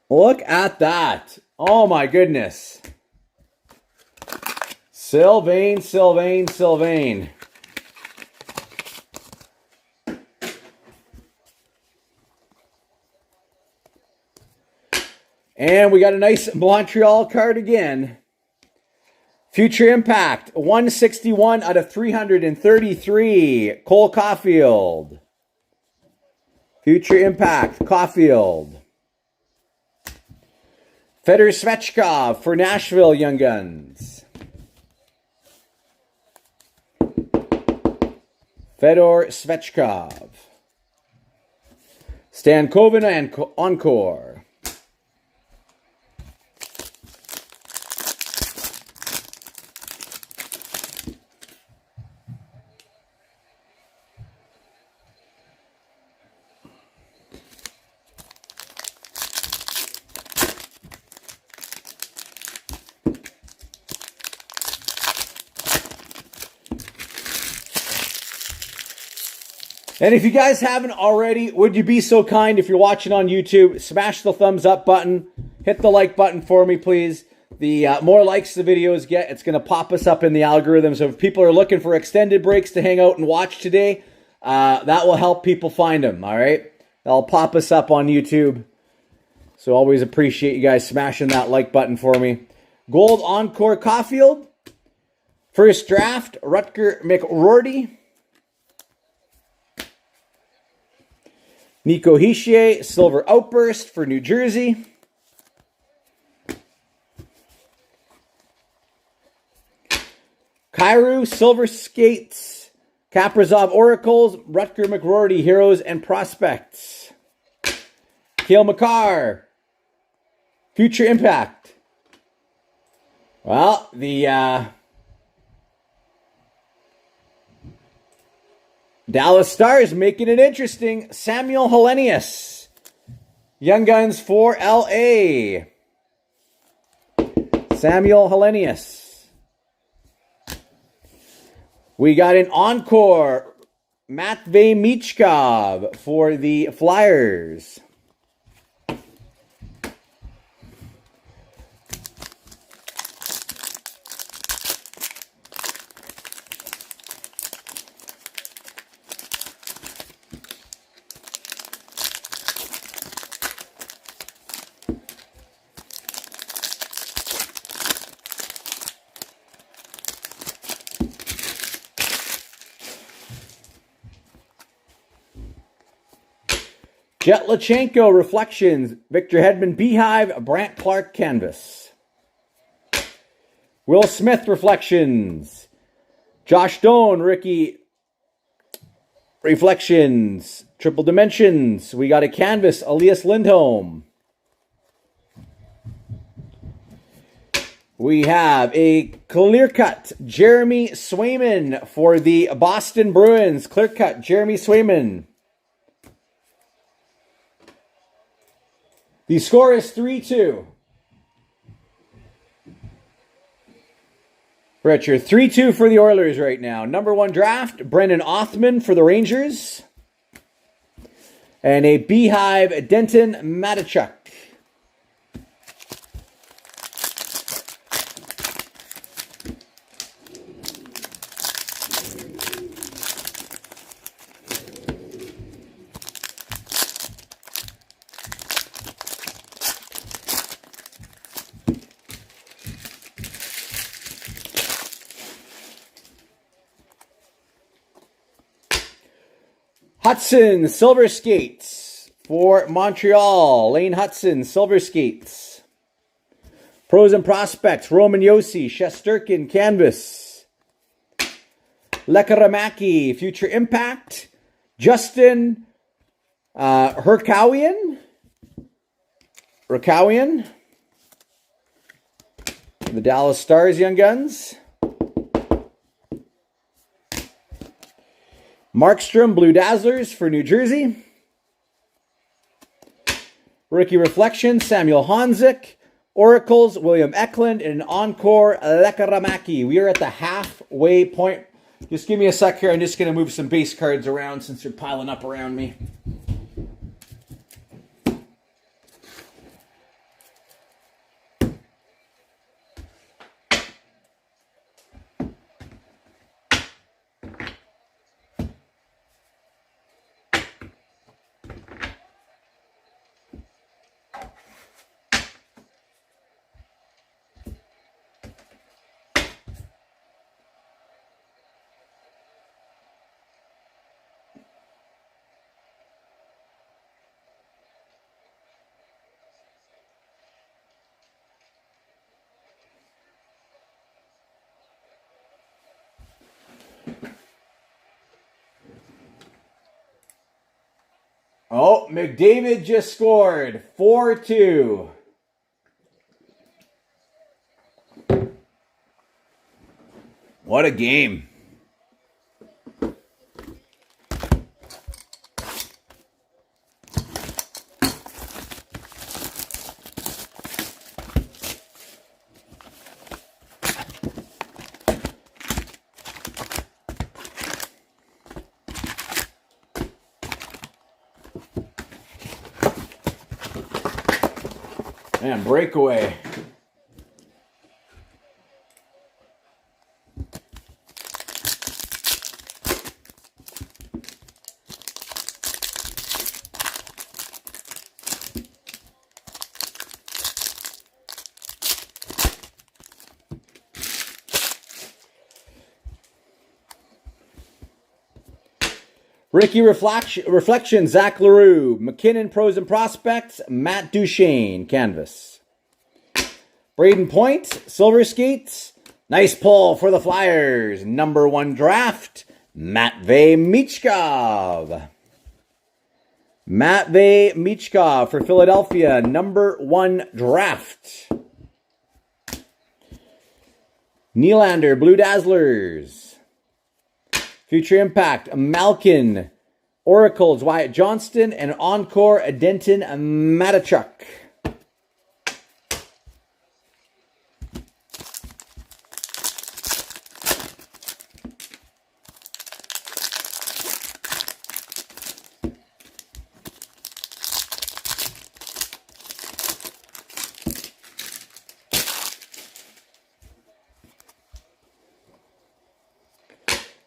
[SPEAKER 1] Look at that. Oh my goodness. Sylvain, Sylvain, Sylvain. And we got a nice Montreal card again. Future Impact, 161 out of 333. Cole Caulfield. Future Impact, Caulfield. Fedor Svechkov for Nashville Young Guns. Fedor Svechkov. Stankoven and Encore. And if you guys haven't already, would you be so kind, if you're watching on YouTube, smash the thumbs up button. Hit the like button for me, please. The more likes the videos get, it's going to pop us up in the algorithm. So if people are looking for extended breaks to hang out and watch today, that will help people find them, all right? That'll pop us up on YouTube. So always appreciate you guys smashing that like button for me. Gold Encore Caulfield. First draft, Rutger McRourty. Nico Hischier, Silver Outburst for New Jersey. Kyrou, Silver Skates. Kaprizov Oracles, Rutger McRourty, Heroes and Prospects. Cale Makar, Future Impact. Well, the Dallas Stars making it interesting. Samuel Hellenius. Young Guns for LA. Samuel Hellenius. We got an Encore. Matvey Michkov for the Flyers. Jet Lachenko Reflections, Victor Hedman Beehive, Brant Clark Canvas. Will Smith Reflections, Josh Doan, Ricky Reflections, Triple Dimensions. We got a Canvas, Elias Lindholm. We have a clear cut, Jeremy Swayman for the Boston Bruins. Clear cut, Jeremy Swayman. The score is 3-2. Richard, 3-2 for the Oilers right now. Number 1 draft, Brendan Othman for the Rangers. And a Beehive, Denton Matachuk. Hudson, Silver Skates for Montreal. Lane Hudson, Silver Skates. Pros and Prospects, Roman Josi, Shesterkin, Canvas. Lekaramaki, Future Impact. Justin Hurkawian. The Dallas Stars Young Guns. Markstrom, Blue Dazzlers for New Jersey. Rookie Reflection, Samuel Honzik. Oracles, William Eklund, and an Encore, Lekaramaki. We are at the halfway point. Just give me a sec here. I'm just going to move some base cards around since they're piling up around me. Oh, McDavid just scored. 4-2. What a game. Man, breakaway. Ricky Reflection, Zach LaRue. McKinnon, Pros and Prospects, Matt Duchene, Canvas. Braden Point, Silver Skates. Nice pull for the Flyers. Number 1 draft, Matvei Michkov. Matvei Michkov for Philadelphia. Number 1 draft. Nylander, Blue Dazzlers. Future Impact, Malkin, Oracles, Wyatt Johnston, and Encore, Denton Matachuk.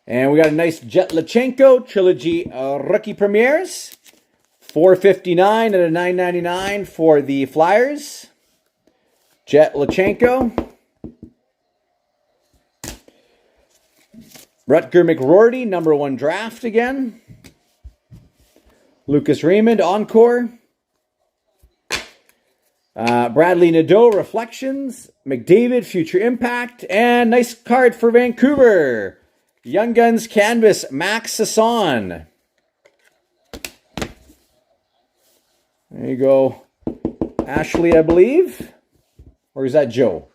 [SPEAKER 1] And we got a nice Jet Lachenko Trilogy Rookie Premieres. $4.59 and a $9.99 for the Flyers. Jet Lachenko. Rutger McRourty, number 1 draft again. Lucas Raymond, Encore. Bradley Nadeau, Reflections. McDavid, Future Impact. And nice card for Vancouver. Young Guns Canvas, Max Sasson. There you go. Ashley, I believe. Or is that Joe?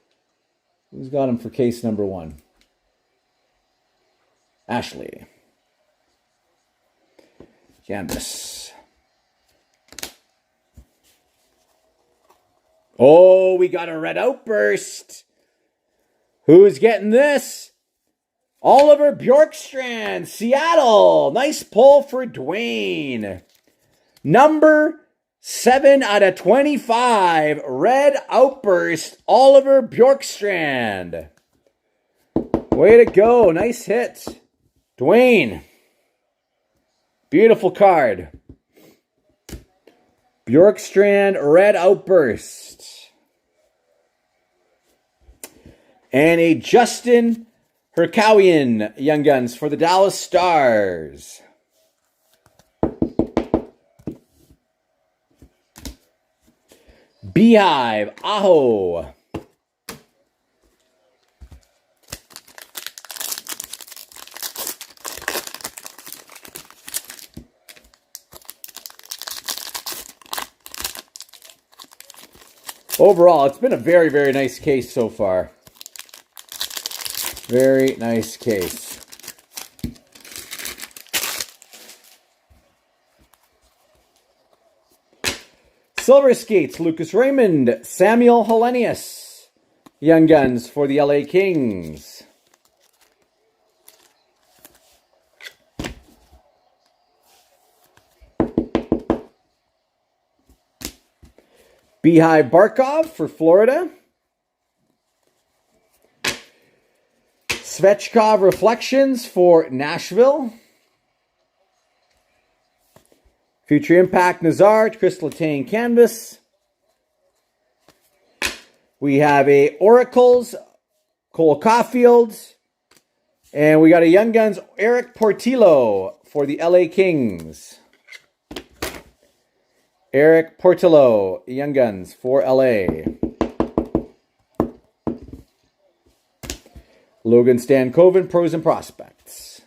[SPEAKER 1] Who's got him for case number 1? Ashley. Canvas. Oh, we got a red outburst. Who's getting this? Oliver Bjorkstrand, Seattle. Nice pull for Dwayne. Number 7 out of 25. Red outburst, Oliver Bjorkstrand. Way to go. Nice hit. Dwayne. Beautiful card. Bjorkstrand, red outburst. And a Justin Herkowian Young Guns for the Dallas Stars. Beehive, Aho. Overall, it's been a very, very nice case so far. Very nice case. Silver Skates, Lucas Raymond, Samuel Hellenius. Young Guns for the LA Kings. Beehive Barkov for Florida. Svechkov Reflections for Nashville. Future Impact Nazar, Chris Letang Canvas. We have a Oracles, Cole Caulfield. And we got a Young Guns, Eric Portillo for the LA Kings. Eric Portillo, Young Guns for LA. Logan Stankoven, Pros and Prospects.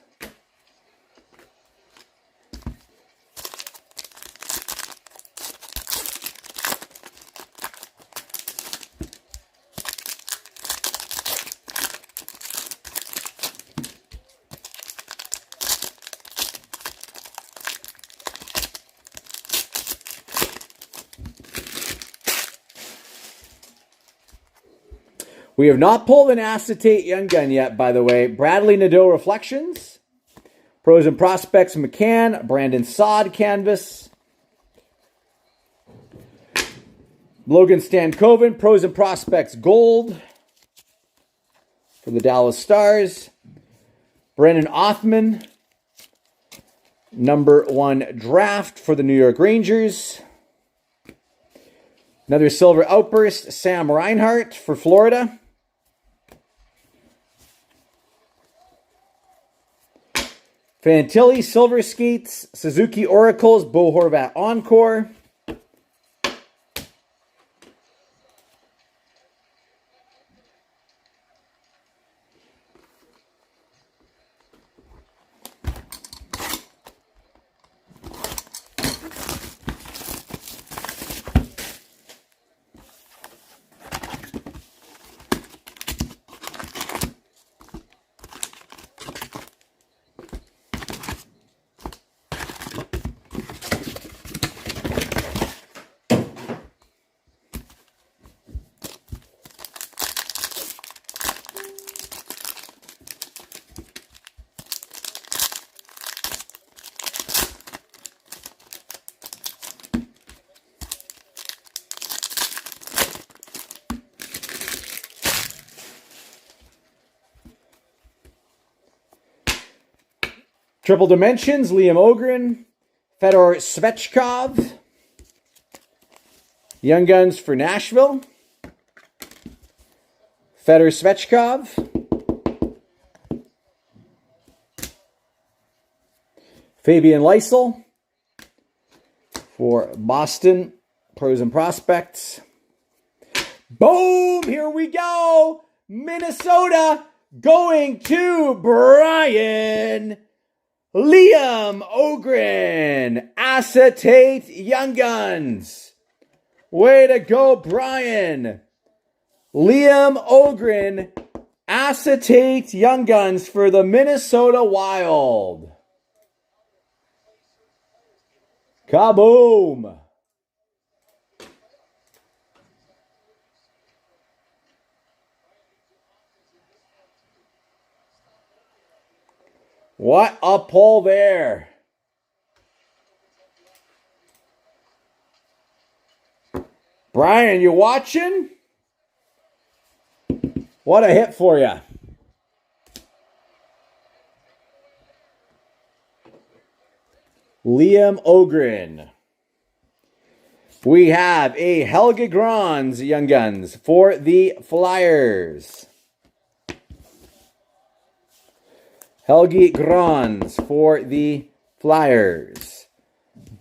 [SPEAKER 1] We have not pulled an acetate Young Gun yet, by the way. Bradley Nadeau Reflections. Pros and Prospects McCann. Brandon Saad Canvas. Logan Stankoven. Pros and Prospects Gold for the Dallas Stars. Brennan Othman. #1 draft for the New York Rangers. Another Silver Outburst. Sam Reinhart for Florida. Fantilli, Silver Skates, Suzuki Oracles, Bo Horvat Encore. Triple Dimensions, Liam Ogren, Fedor Svechkov, Young Guns for Nashville, Fedor Svechkov, Fabian Lysell for Boston, Pros and Prospects. Boom! Here we go! Minnesota going to Brian Liam Ogren, acetate Young Guns. Way to go, Brian. Liam Ogren, acetate Young Guns for the Minnesota Wild. Kaboom. What a pull there. Brian, you watching? What a hit for you. Liam Ogren. We have a Helge Grans Young Guns for the Flyers. Helge Grans for the Flyers.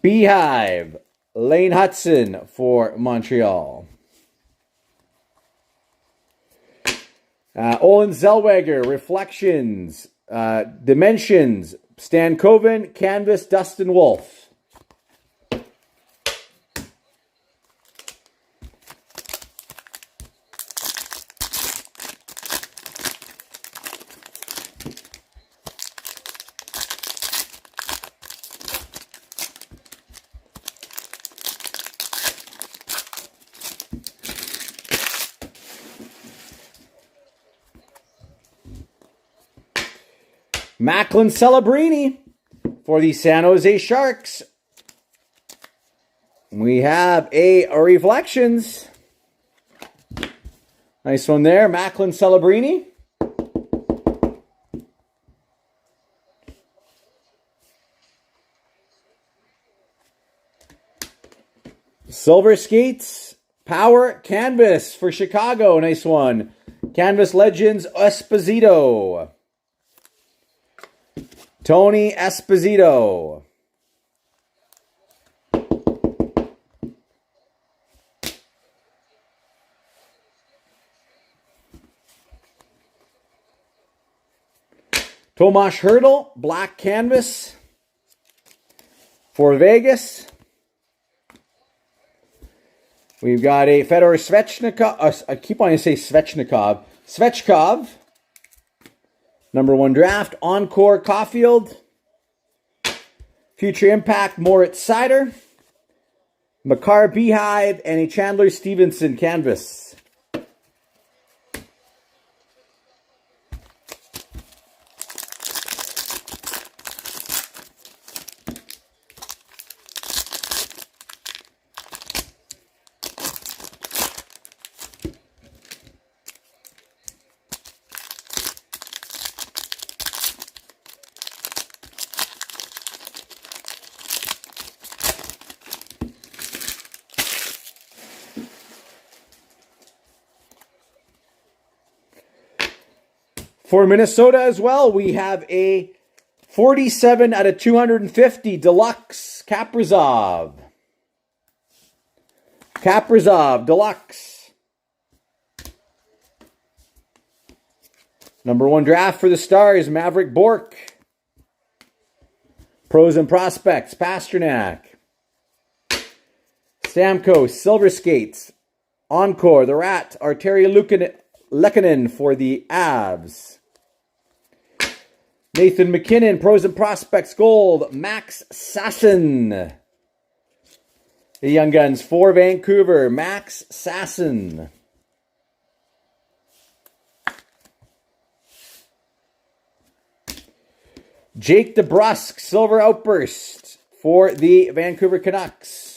[SPEAKER 1] Beehive, Lane Hudson for Montreal. Olin Zellweger, Reflections, Dimensions, Stankoven, Canvas, Dustin Wolf. Macklin Celebrini for the San Jose Sharks. We have a Reflections. Nice one there, Macklin Celebrini. Silver Skates Power Canvas for Chicago. Nice one. Canvas Legends Esposito. Tony Esposito. Tomas Hertl, Black Canvas for Vegas. We've got a Fedor Svechnikov. I keep wanting to say Svechnikov. Svechkov. Number 1 draft. Encore Caulfield. Future Impact Moritz Seider. Makar Beehive and a Chandler Stevenson canvas. For Minnesota as well, we have a 47 out of 250 Deluxe Kaprizov. Kaprizov Deluxe. Number 1 draft for the Stars, Maverick Bourque. Pros and Prospects, Pasternak. Stamkos, Silver Skates. Encore, the Rat, Arturi Lehkonen for the Avs. Nathan McKinnon, Pros and Prospects Gold, Max Sasson. The Young Guns for Vancouver, Max Sasson. Jake DeBrusk, Silver Outburst for the Vancouver Canucks.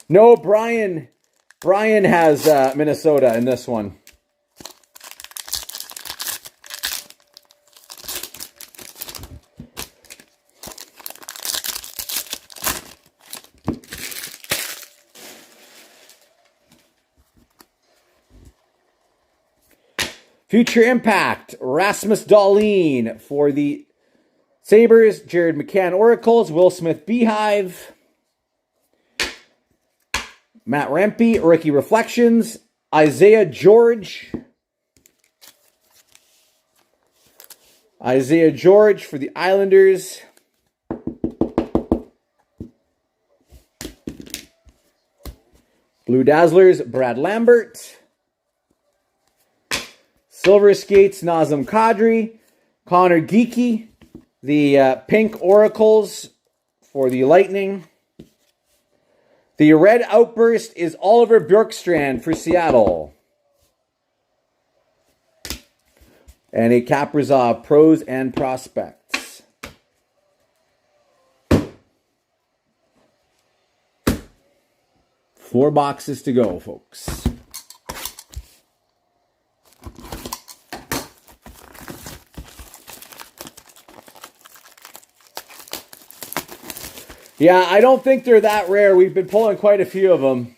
[SPEAKER 1] No, Brian has Minnesota in this one. Future Impact, Rasmus Dahlin for the Sabres, Jared McCann Oracles, Will Smith Beehive. Matt Rempe, Rookie Reflections. Isaiah George. Isaiah George for the Islanders. Blue Dazzlers, Brad Lambert. Silver Skates, Nazem Kadri. Connor Geekie, the Pink Oracles for the Lightning. The Red Outburst is Oliver Bjorkstrand for Seattle. And a Kaprizov Pros and Prospects. Four boxes to go, folks. Yeah, I don't think they're that rare. We've been pulling quite a few of them.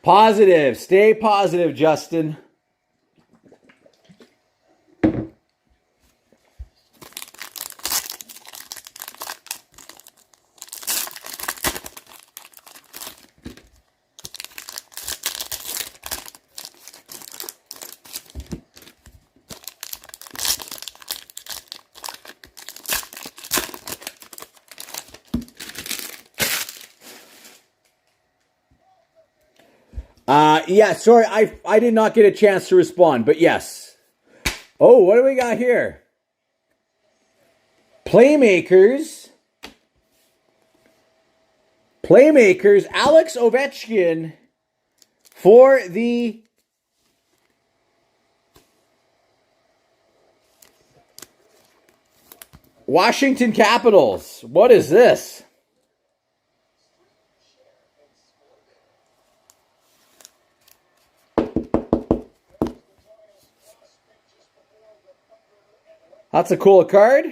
[SPEAKER 1] Positive. Stay positive, Justin. Yeah, sorry, I did not get a chance to respond, but yes. Oh, what do we got here? Playmakers, Alex Ovechkin for the Washington Capitals. What is this? That's a cool card.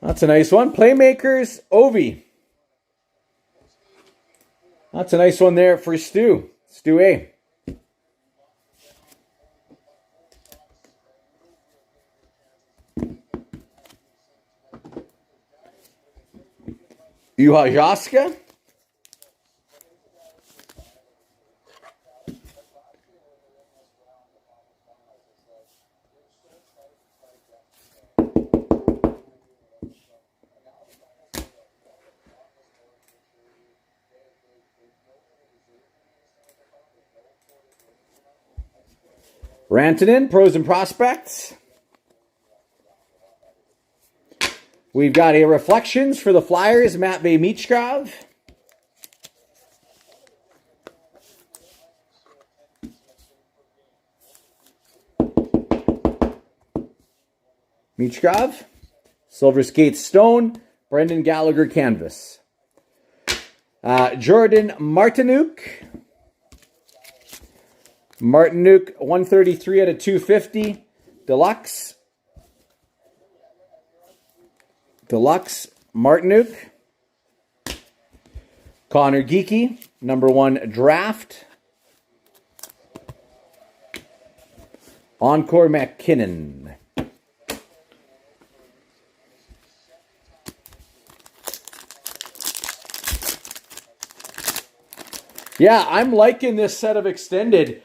[SPEAKER 1] That's a nice one. Playmakers, Ovi. That's a nice one there for Stu. Stu A. Juha Jaska. Rantanen, Pros and Prospects. We've got a Reflections for the Flyers, Matvei Michkov. Michkov. Silver Skate Stone, Brendan Gallagher Canvas. Jordan Martinook. Martinook, 133 out of 250. Deluxe. Martinook. Connor Geeky, #1 draft. Encore McKinnon. Yeah, I'm liking this set of extended.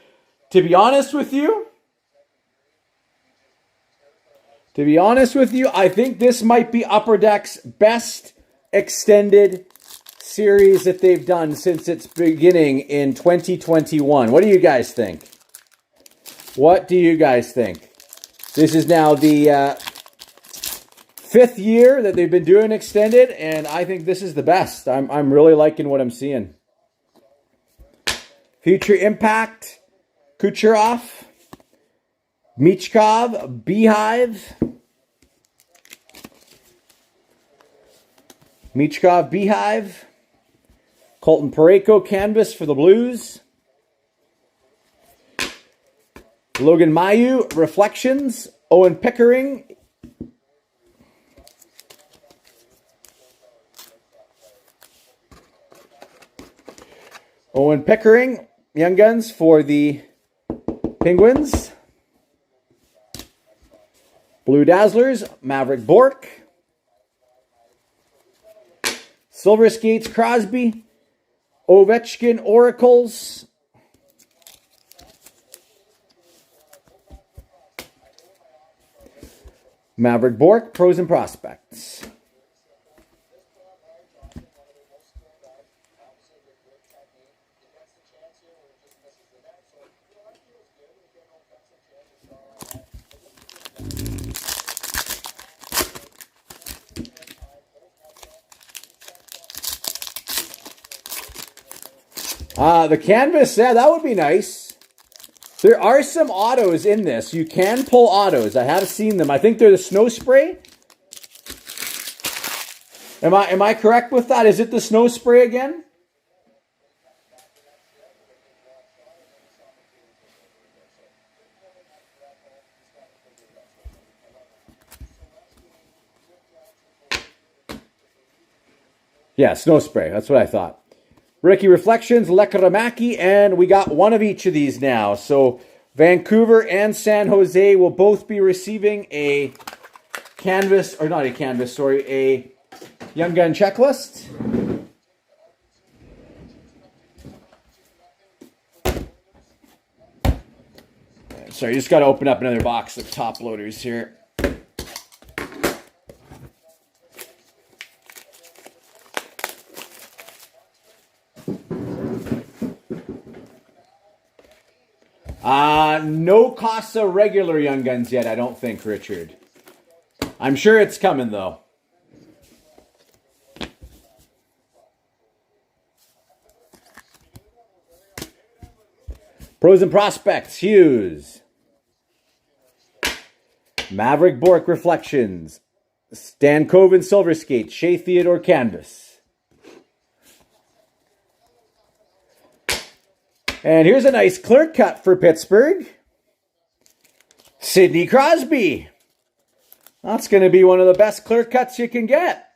[SPEAKER 1] To be honest with you, I think this might be Upper Deck's best extended series that they've done since its beginning in 2021. What do you guys think? This is now the 5th year that they've been doing extended, and I think this is the best. I'm really liking what I'm seeing. Future Impact. Kucherov, Michkov, Beehive. Colton Parayko, Canvas for the Blues. Logan Mailloux, Reflections. Owen Pickering. Young Guns for the Penguins. Blue Dazzlers, Maverick Bourque. Silver Skates, Crosby. Ovechkin, Oracles. Maverick Bourque, Pros and Prospects. The Canvas, yeah, that would be nice. There are some autos in this. You can pull autos. I have seen them. I think they're the Snow Spray. Am I correct with that? Is it the Snow Spray again? Yeah, Snow Spray. That's what I thought. Ricky Reflections, Lekkerimaki, and we got one of each of these now. So Vancouver and San Jose will both be receiving a canvas, or not a canvas, sorry, a Young Gun checklist. Sorry, just got to open up another box of top loaders here. No Casa regular Young Guns yet, I don't think, Richard. I'm sure it's coming, though. Pros and Prospects, Hughes. Maverick Bork Reflections. Stan Coven Silver Skate. Shea Theodore Canvas. And here's a nice clear cut for Pittsburgh. Sidney Crosby. That's going to be one of the best clear cuts you can get.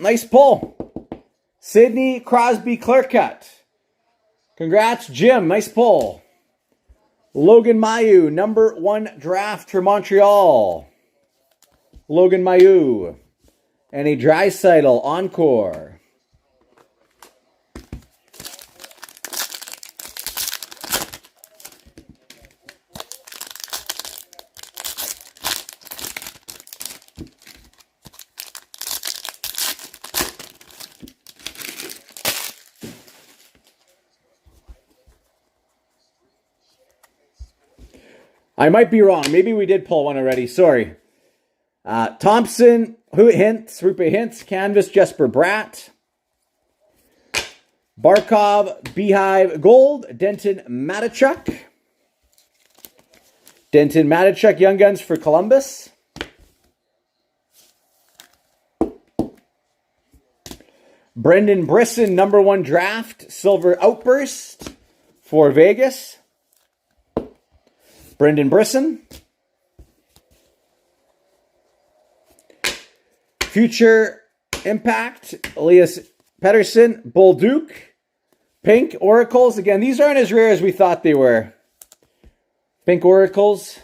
[SPEAKER 1] Nice pull. Sidney Crosby clear cut. Congrats, Jim. Nice pull. Logan Mailloux, number 1 draft for Montreal. Logan Mailloux. And a Draisaitl encore. I might be wrong. Maybe we did pull one already. Sorry. Thompson, Rupe Hintz, Canvas, Jesper Bratt. Barkov, Beehive Gold, Denton Matachuk. Denton Matachuk, Young Guns for Columbus. Brendan Brisson, number 1 draft, Silver Outburst for Vegas. Brendan Brisson. Future Impact, Elias Pettersson, Bolduc, Pink Oracles. Again, these aren't as rare as we thought they were. Pink Oracles.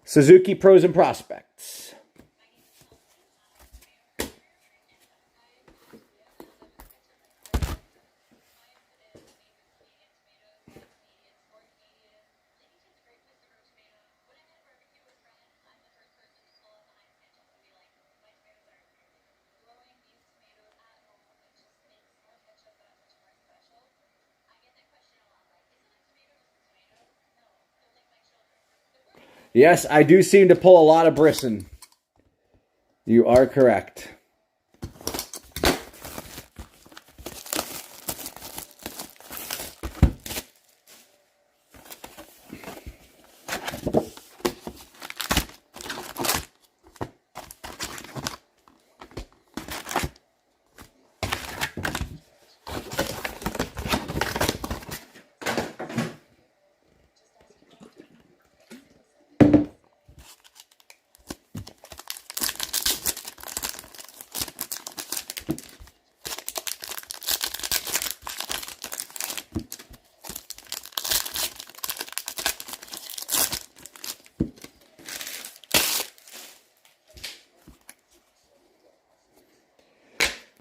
[SPEAKER 1] Suzuki Pros and Prospects. Yes, I do seem to pull a lot of Brisson. You are correct.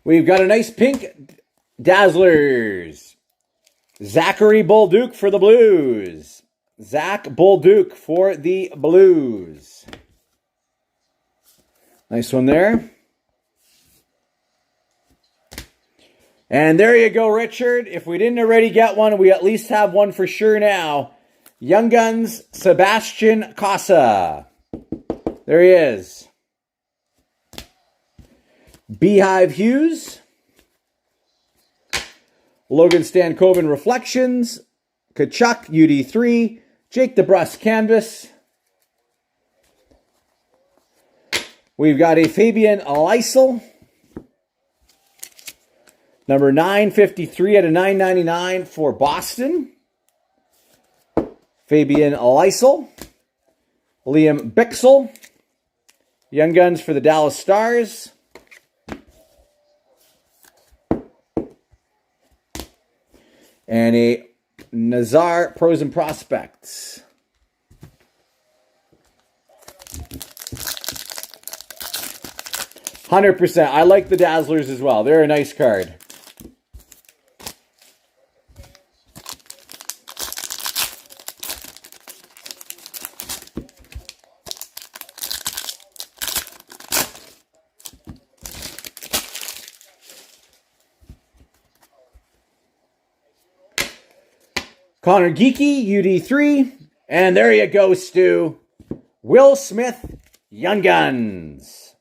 [SPEAKER 1] We've got a nice pink Dazzlers. Zachary Bolduc for the Blues. Zach Bolduc for the Blues. Nice one there. And there you go, Richard. If we didn't already get one, we at least have one for sure now. Young Guns, Sebastian Casa. There he is. Beehive Hughes. Logan Stankoven Reflections. Kachuk UD3. Jake DeBrusk Canvas. We've got a Fabian Lysel. Number 953 out of 999 for Boston. Fabian Lysel. Liam Bixel. Young Guns for the Dallas Stars. And a Nazar Pros and Prospects. %. I like the Dazzlers as well. They're a nice card. Connor Geeky, UD3. And there you go, Stu. Will Smith, Young Guns.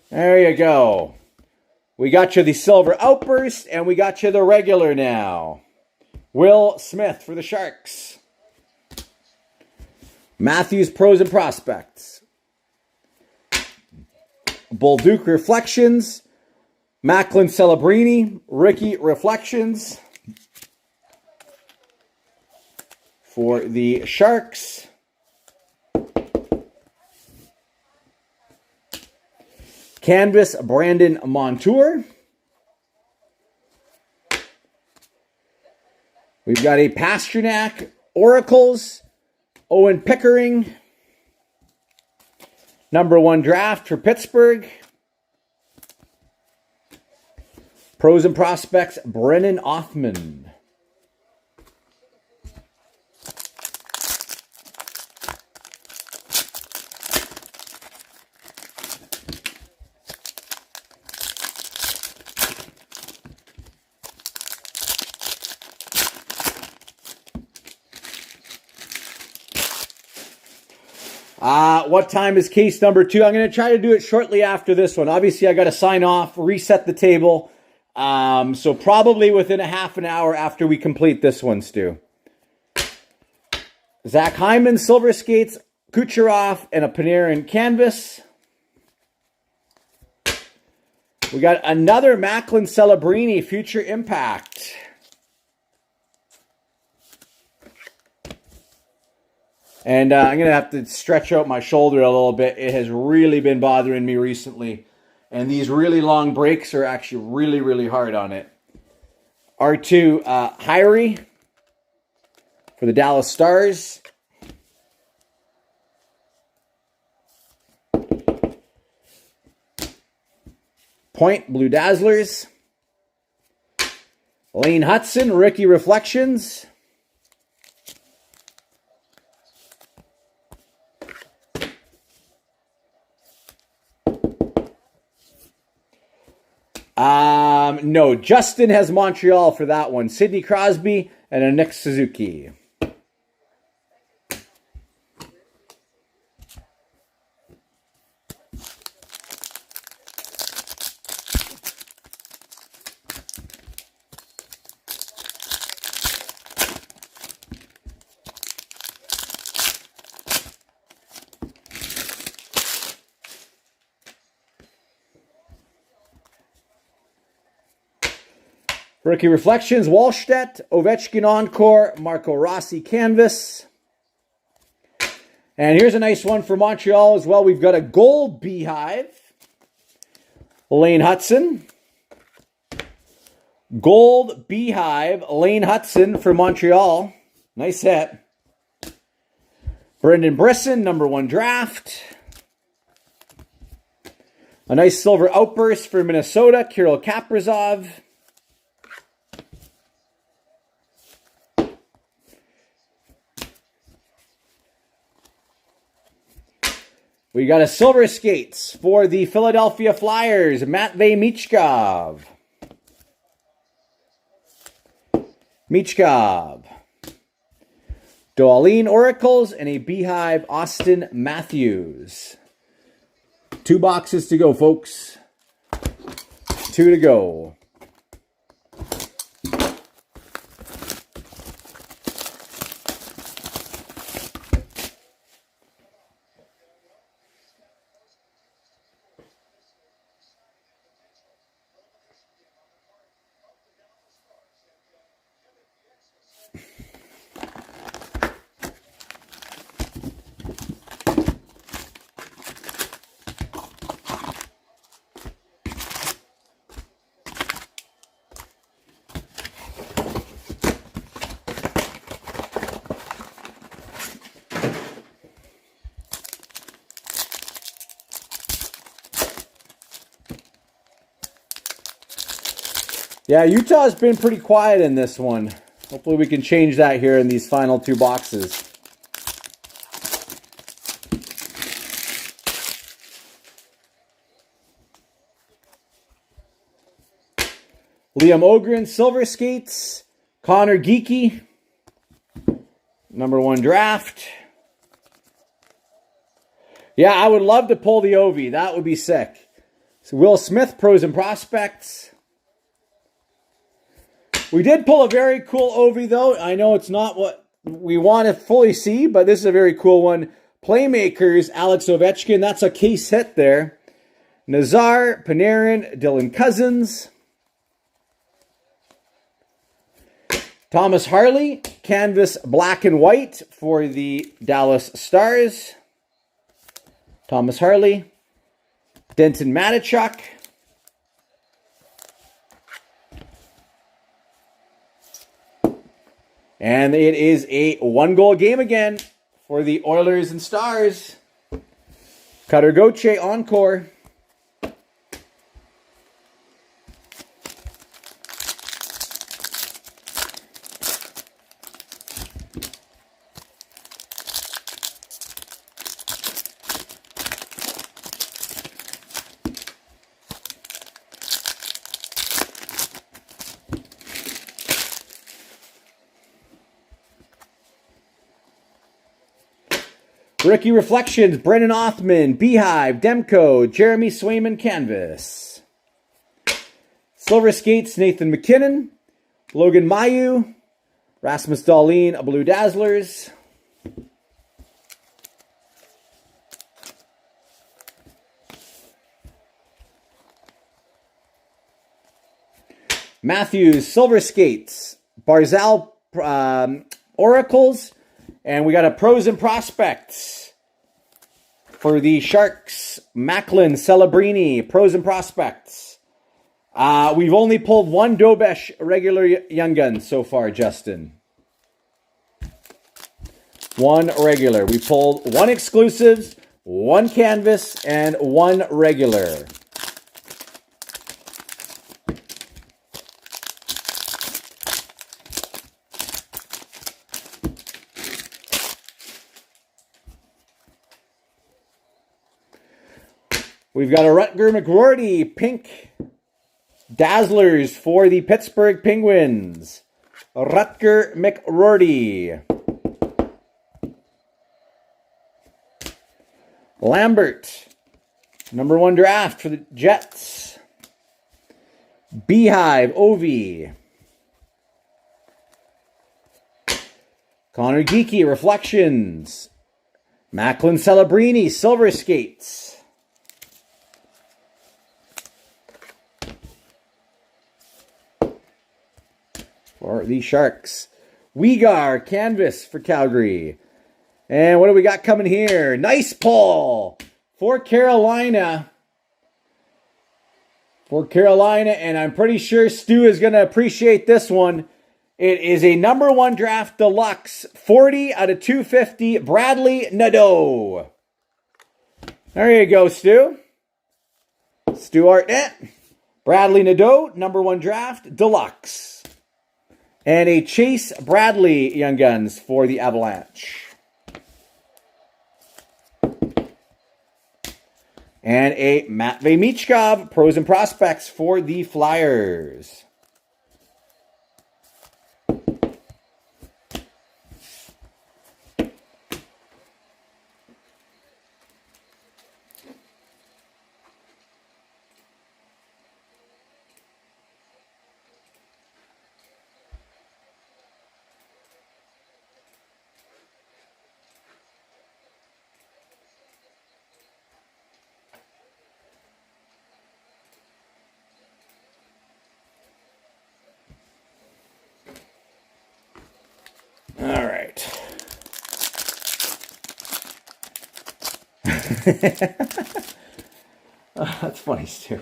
[SPEAKER 1] There you go. We got you the Silver Outburst, and we got you the regular now. Will Smith for the Sharks. Matthews Pros and Prospects. Bolduc Reflections. Macklin Celebrini. Ricky Reflections. For the Sharks. Canvas Brandon Montour. We've got a Pasternak Oracles. Owen Pickering. #1 draft for Pittsburgh. Pros and Prospects, Brennan Othman. What time is case number 2? I'm going to try to do it shortly after this one. Obviously, I got to sign off, reset the table. So probably within a half an hour after we complete this one, Stu. Zach Hyman, Silver Skates, Kucherov, and a Panarin Canvas. We got another Macklin Celebrini Future Impact. And I'm going to have to stretch out my shoulder a little bit. It has really been bothering me recently. And these really long breaks are actually really, really hard on it. R2 Hyrie for the Dallas Stars. Point Blue Dazzlers. Lane Hudson, Ricky Reflections. No, Justin has Montreal for that one. Sidney Crosby and a Nick Suzuki. Rookie Reflections, Wallstedt, Ovechkin Encore, Marco Rossi Canvas. And here's a nice one for Montreal as well. We've got a Gold Beehive, Lane Hudson. Gold Beehive, Lane Hudson for Montreal. Nice hit. Brendan Brisson, #1 draft. A nice Silver Outburst for Minnesota, Kirill Kaprizov. We got a Silver Skates for the Philadelphia Flyers, Matvei Michkov. Darlene Oracles and a Beehive Austin Matthews. 2 boxes to go, folks. 2 to go. Yeah, Utah's been pretty quiet in this one. Hopefully we can change that here in these final 2 boxes. Liam Ogren, Silver Skates. Connor Geeky. Number 1 draft. Yeah, I would love to pull the Ovi. That would be sick. So Will Smith, Pros and Prospects. We did pull a very cool Ovi, though. I know it's not what we want to fully see, but this is a very cool one. Playmakers, Alex Ovechkin. That's a case hit there. Nazar, Panarin, Dylan Cousins. Thomas Harley, canvas black and white for the Dallas Stars. Thomas Harley. Denton Matachuk. And it is a 1-goal game again for the Oilers and Stars. Cutter Gauthier encore. Rookie Reflections, Brennan Othman, Beehive, Demko, Jeremy Swayman, Canvas. Silver Skates, Nathan McKinnon, Logan Mailloux, Rasmus Dahlin, Blue Dazzlers. Matthews, Silver Skates, Barzal, Oracles. And we got a Pros and Prospects for the Sharks. Macklin, Celebrini, Pros and Prospects. We've only pulled 1 Dobesh regular Young Guns so far, Justin. 1 regular. We pulled 1 exclusives, 1 canvas, and 1 regular. We've got a Rutger McRorty pink Dazzlers for the Pittsburgh Penguins. Rutger McRorty. Lambert, number 1 draft for the Jets. Beehive, Ovi. Connor Geeky, Reflections. Macklin Celebrini, Silver Skates. For the Sharks. Weegar, Canvas for Calgary. And what do we got coming here? Nice pull for Carolina. And I'm pretty sure Stu is going to appreciate this one. It is a number 1 draft deluxe, 40 out of 250, Bradley Nadeau. There you go, Stu. Stuart Bradley Nadeau, number 1 draft, deluxe. And a Chase Bradley Young Guns for the Avalanche. And a Matvei Michkov, Pros and Prospects for the Flyers. All right. Oh, that's funny, Stu.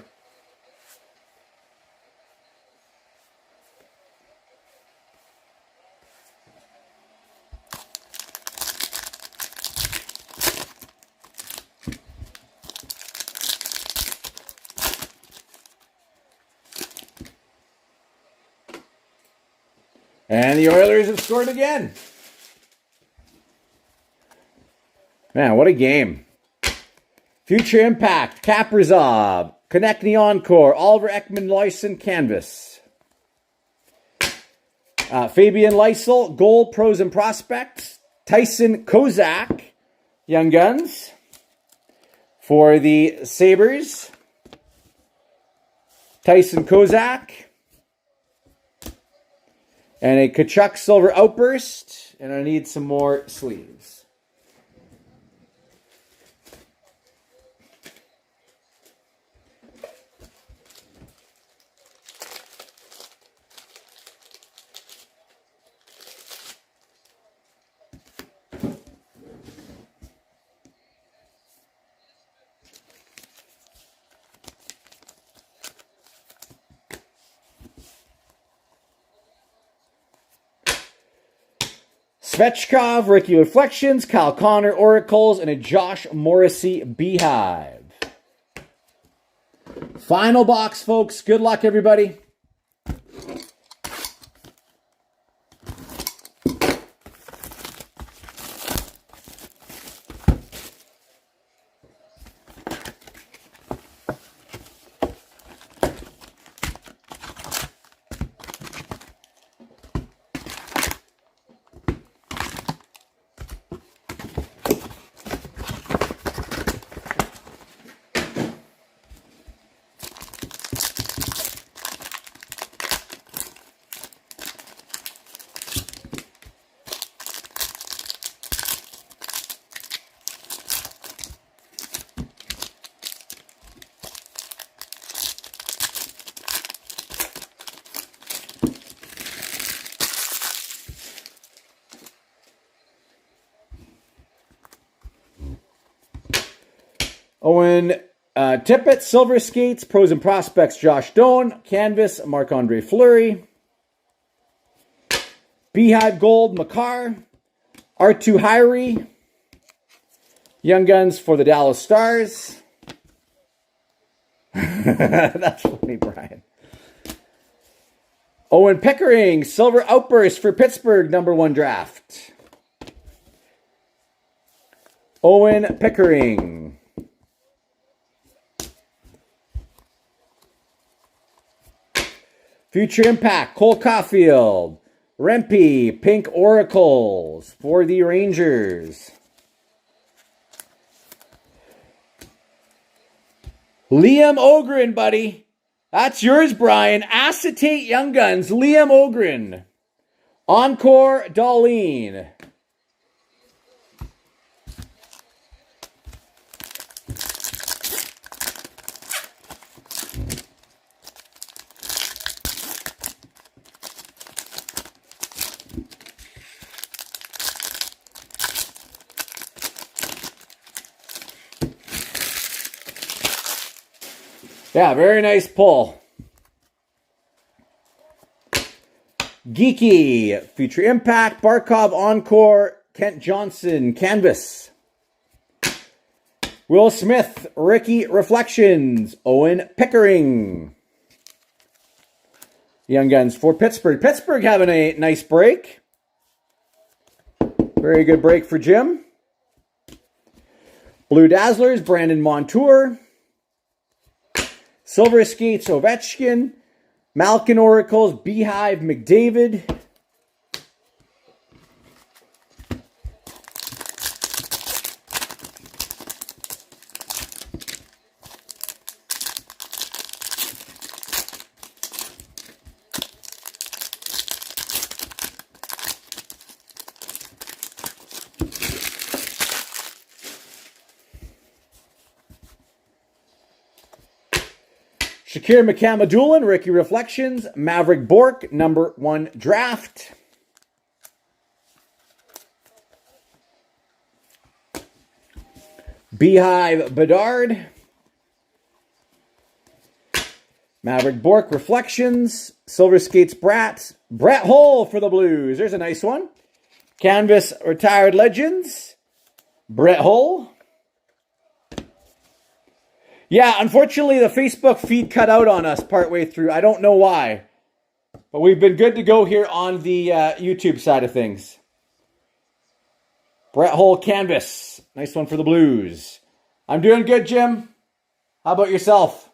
[SPEAKER 1] And the Oilers have scored again. Man, what a game. Future Impact, Kaprizov, Konechny Encore, Oliver Ekman Leisen Canvas. Fabian Lysel, Gold Pros and Prospects, Tyson Kozak, Young Guns. For the Sabres, Tyson Kozak. And a Tkachuk Silver Outburst. And I need some more sleeves. Svechkov, Ricky Reflections, Kyle Connor, Oracles, and a Josh Morrissey Beehive. Final box, folks. Good luck, everybody. Owen Tippett, Silver Skates, Pros and Prospects, Josh Doan, Canvas, Marc-Andre Fleury, Beehive Gold, Makar, R2 Hyrie, Young Guns for the Dallas Stars. That's funny, Brian. Owen Pickering, Silver Outburst for Pittsburgh, #1 draft. Owen Pickering. Future Impact, Cole Caulfield. Rempe, Pink Oracles for the Rangers. Liam Ogren, buddy. That's yours, Brian. Acetate Young Guns, Liam Ogren. Encore, Darlene. Yeah, very nice pull. Geeky, Future Impact, Barkov Encore, Kent Johnson, Canvas. Will Smith, Ricky Reflections, Owen Pickering. Young Guns for Pittsburgh. Pittsburgh having a nice break. Very good break for Jim. Blue Dazzlers, Brandon Montour. Silver Skates, Ovechkin. Malkin Oracles, Beehive, McDavid. Shakir McCamadulin, Ricky Reflections, Maverick Bork, #1 draft. Beehive Bedard. Maverick Bork, Reflections, Silver Skates Brett Hull for the Blues. There's a nice one. Canvas Retired Legends, Brett Hull. Yeah, unfortunately, the Facebook feed cut out on us partway through. I don't know why. But we've been good to go here on the YouTube side of things. Brett Hull Canvas. Nice one for the Blues. I'm doing good, Jim. How about yourself?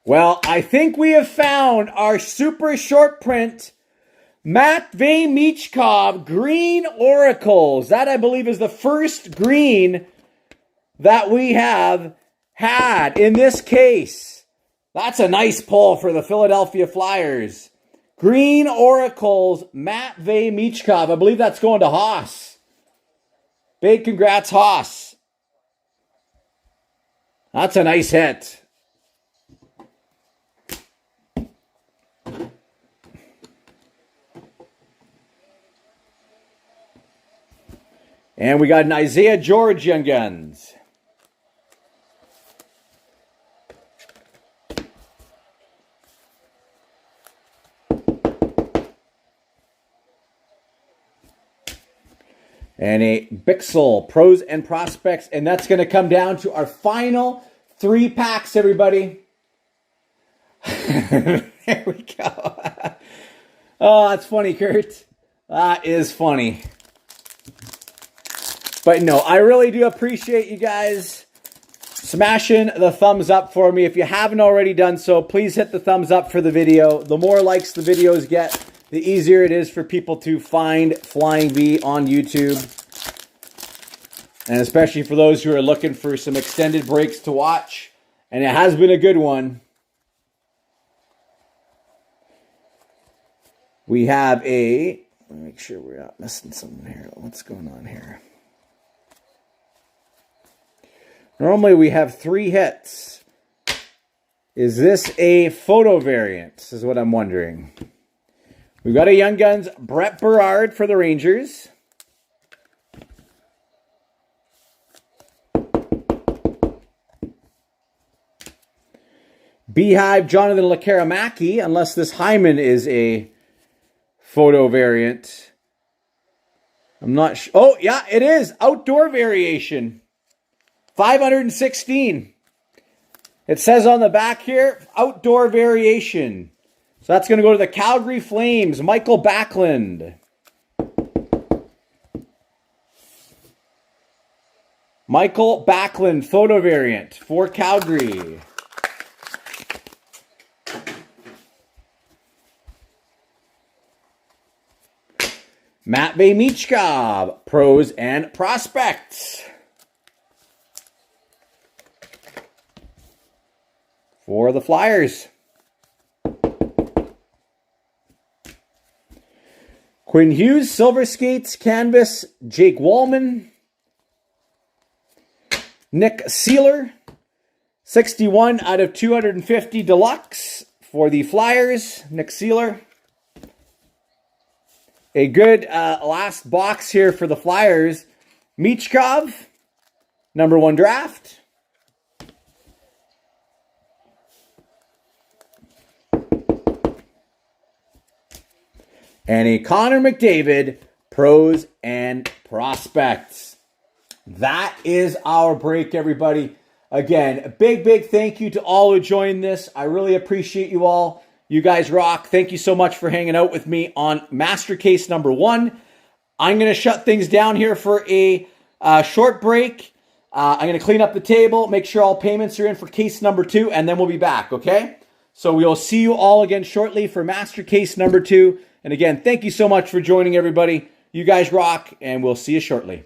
[SPEAKER 1] Well, I think we have found our super short print Matvey Michkov Green Oracles. That, I believe, is the first green that we have had in this case. That's a nice pull for the Philadelphia Flyers. Green Oracles, Matvey Michkov. I believe that's going to Haas. Big congrats, Haas. That's a nice hit. And we got an Isaiah George Young Guns. And a Bixel Pros and Prospects. And that's going to come down to our final 3 packs, everybody. There we go. Oh, that's funny, Kurt. That is funny. But no, I really do appreciate you guys smashing the thumbs up for me. If you haven't already done so, please hit the thumbs up for the video. The more likes the videos get, the easier it is for people to find Flying V on YouTube. And especially for those who are looking for some extended breaks to watch. And it has been a good one. We have a... Let me make sure we're not missing something here. What's going on here? Normally we have 3 hits. Is this a photo variant? This is what I'm wondering. We've got a Young Guns Brett Berard for the Rangers. Beehive Jonathan Lekaramaki, unless this Hyman is a photo variant. I'm not sure. Oh, yeah, it is. Outdoor variation. 516. It says on the back here, outdoor variation. So that's going to go to the Calgary Flames, Michael Backlund. Michael Backlund, photo variant for Calgary. Matvey Michkov, Pros and Prospects. For the Flyers. Quinn Hughes, Silver Skates, Canvas, Jake Wallman. Nick Seeler, 61 out of 250 Deluxe for the Flyers. Nick Seeler. A good last box here for the Flyers. Michkov, number 1 draft. And a Connor McDavid, Pros and Prospects. That is our break, everybody. Again, a big thank you to all who joined this. I really appreciate you all. You guys rock. Thank you so much for hanging out with me on Master Case number 1. I'm going to shut things down here for a short break. I'm going to clean up the table, make sure all payments are in for case number 2, and then we'll be back, okay? So we'll see you all again shortly for Master Case number 2. And again, thank you so much for joining, everybody. You guys rock, and we'll see you shortly.